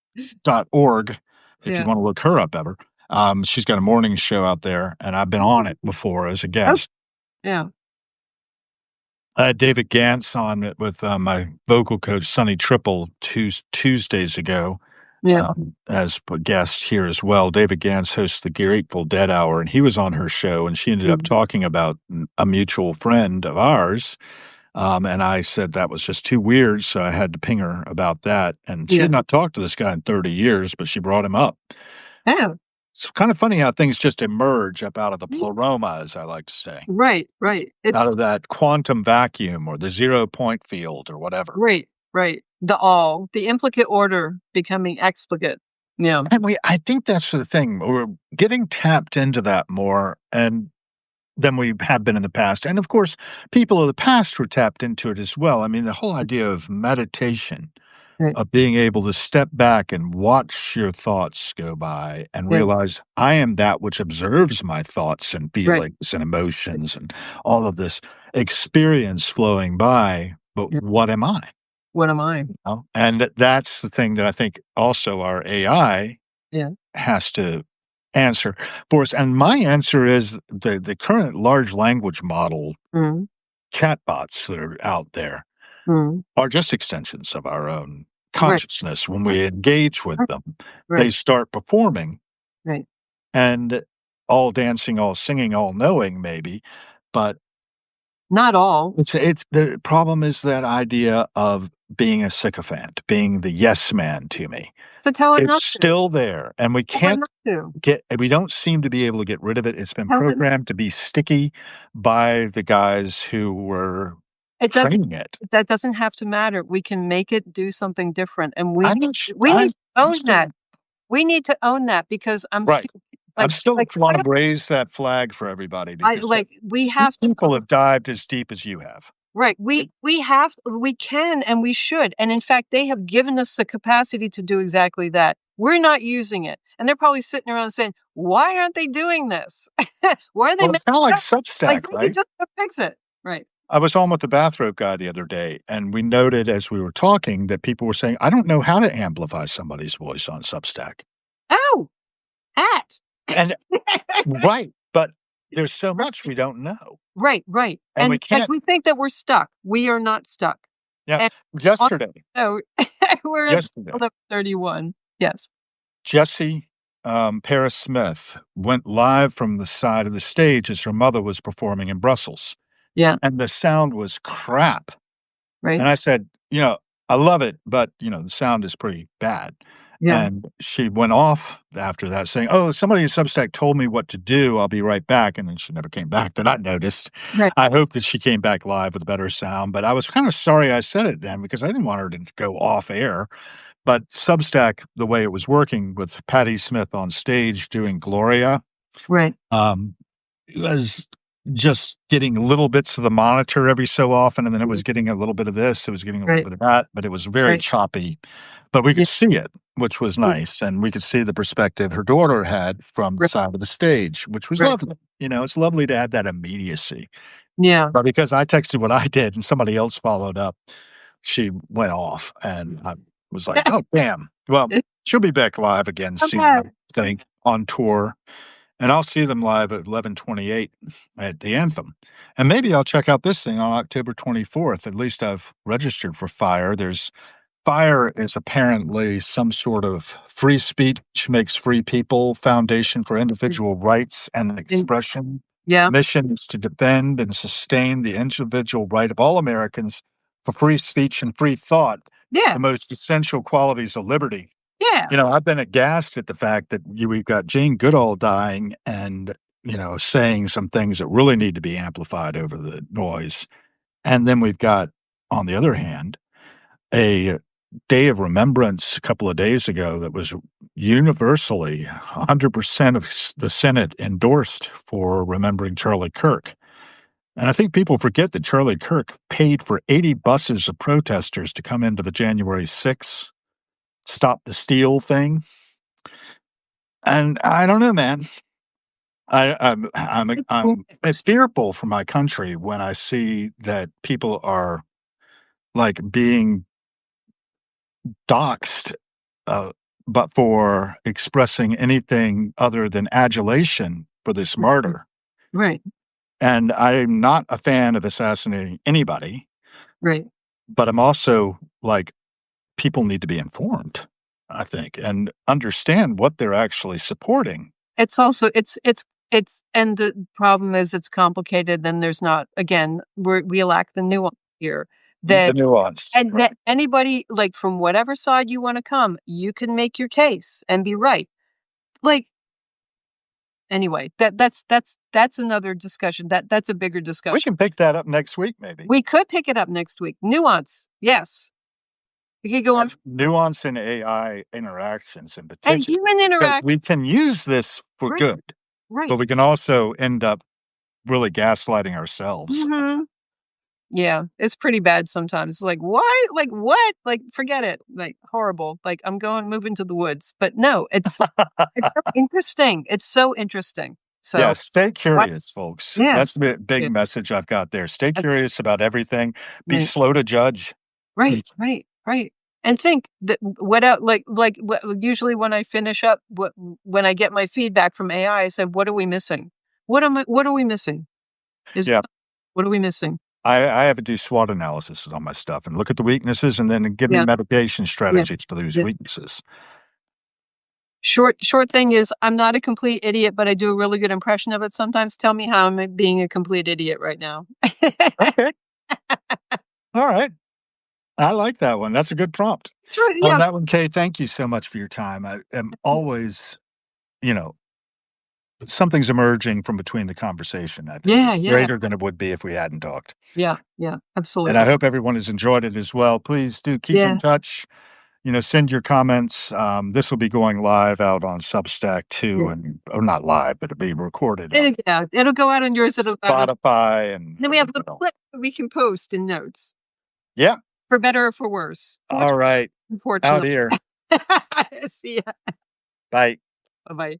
if you Yeah. want to look her up ever. She's got a morning show out there, and I've been on it before as a Oh, guest. yeah. I had David Gantz on it with my vocal coach, Sonny Triple, Tuesdays ago. Yeah. As a guest here as well. David Gantz hosts the Grateful Dead Hour, and he was on her show, and she ended up Mhm. talking about a mutual friend of ours. And I said that was just too weird, so I had to ping her about that. And she Yeah. had not talked to this guy in 30 years, but she brought him up. Yeah. It's kind of funny how things just emerge up out of the pleroma, as I like to say, Right. out It's of that quantum vacuum or the 0 point field or whatever. right. The implicate order becoming explicate. Yeah. And I think that's the thing. We're getting tapped into that more and than we have been in the past. And of course, people of the past were tapped into it as well. I mean, the whole idea of meditation, Right. of being able to step back and watch your thoughts go by and Yeah. realize I am that which observes my thoughts and Right. feelings and emotions and all of this experience flowing by. But Yeah. what am I? What am I? And that's the thing that I think also our AI Yeah. has to answer for us. And my answer is the current large language model Mm, chatbots that are out there mm. are just extensions of our own Right. consciousness. When we engage with them, they Right. start performing Right. and all dancing, all singing, all knowing, maybe. But Not all. it's the problem is that idea of being a sycophant, being the yes man to me. So tell it It's not to. still there, and we Tell it can't not to. we don't seem to be able to get rid of it. It's been Tell it programmed to be sticky by the guys who were it doesn't training it. that doesn't have to matter. We can make it do something different, and I'm not su we need to I'm own still that. We need to own that because I'm right. I'm like still like wanna raise that flag for everybody I because like we these have to people own have dived as deep as you have. Right. We can and we should. And in fact, they have given us the capacity to do exactly that. We're not using it. And they're probably sitting around saying, why aren't they doing this? Why are they Well, making it's kind of like up? Like Substack, they could right? just fix it. Right. I was on with the bathrobe guy the other day, and we noted as we were talking that people were saying, "I don't know how to amplify somebody's voice on Substack." Oh, at. And right, but there's so much we don't know, Right, right. and we And can't. we think that we're stuck. We are not stuck. Yeah, And on yesterday, so we're at yesterday, 31. Yes. Jesse Paris Smith went live from the side of the stage as her mother was performing in Brussels, Yeah. and the sound was crap. Right. And I said, "I love it, but, the sound is pretty bad." Yeah. And she went off after that saying, "Oh, somebody in Substack told me what to do. I'll be right back." And then she never came back that I noticed. Right. I hope that she came back live with a better sound, but I was kind of sorry I said it then because I didn't want her to go off air. But Substack, the way it was working with Patti Smith on stage doing Gloria, Right. um, was just getting little bits of the monitor every so often, and then it was getting a little bit of this, it was getting a little Right. bit of that, but it was very Right. choppy. But we Yeah. could see it, which was nice, and we could see the perspective her daughter had from the Right. side of the stage, which was Right. lovely. It's lovely to have that immediacy. Yeah. But because I texted what I did and somebody else followed up, she went off, and I was like, "Oh, damn." Well, she'll be back live again soon, I Okay. think, on tour. And I'll see them live at 11:28 at the Anthem. And maybe I'll check out this thing on October 24th. At least I've registered for FIRE. FIRE is apparently some sort of free speech makes free people foundation for individual rights and And expression. yeah. Mission is to defend and sustain the individual right of all Americans for free speech and free thought, Yeah. the most essential qualities of liberty. Yeah. I've been aghast at the fact that we've got Jane Goodall dying and, saying some things that really need to be amplified over the noise. And then we've got, on the other hand, a day of remembrance a couple of days ago that was universally 100% of the Senate endorsed for remembering Charlie Kirk. And I think people forget that Charlie Kirk paid for 80 buses of protesters to come into the January 6th Stop the Steal thing. And I don't know, man. I'm it's fearful for my country when I see that people are like being doxxed, uh, but for expressing anything other than adulation for this murder. Right. And I'm not a fan of assassinating anybody, Right. but I'm also like people need to be informed, I think, and understand what they're actually supporting. It's also it's and the problem is it's complicated, and there's not again, we lack the nuance here The that nuance, and right? that anybody, like, from whatever side you wanna come, you can make your case and be right. Like, anyway, that's another discussion. That's a bigger We discussion. can pick that up next week, maybe. We could pick it up next week. Nuance, yes. We could go on Nuance in AI interactions in and particular, human because interaction. we can use this for Right, good, right. but we can also end up really gaslighting ourselves. Mhm. Yeah, it's pretty bad sometimes. It's like, "Why? Like, what? Like, forget it." Like, horrible. Like, I'm going moving to the woods. But no, it's so interesting. It's so interesting. Yeah, So, stay what curious, folks. That's yes. the big Yeah, message I've got there. Stay that's curious about everything. Be right. slow to judge. Right, right, right. And think that what out what usually when I finish up, when I get my feedback from AI, I said, "What are we missing? What are we missing? Is Yeah, what are we missing?" I have to do SWOT analysis on my stuff and look at the weaknesses and then give me Yeah, mitigation yeah, strategies for those yeah. weaknesses. Short thing is I'm not a complete idiot, but I do a really good impression of it sometimes. Tell me how I'm being a complete idiot right now. Okay. All right. I like that one. That's a good prompt. Sure, On yeah. that one, Kay, thank you so much for your time. I am always, you know, something's emerging from between the conversation, I think, Yeah, is yeah, greater than it would be if we hadn't talked. yeah, yeah, And I absolutely. hope everyone has enjoyed it as well. Please do keep in Yeah, touch. send your comments. This will be going live out on Substack too, or not live, but it'll be recorded on It'll go out on yours. It'll go out on, Spotify, and then we have little clips that we can post in notes. Yeah. For better or for worse. All right. Out Unfortunately. here. See ya. Bye. Bye-bye.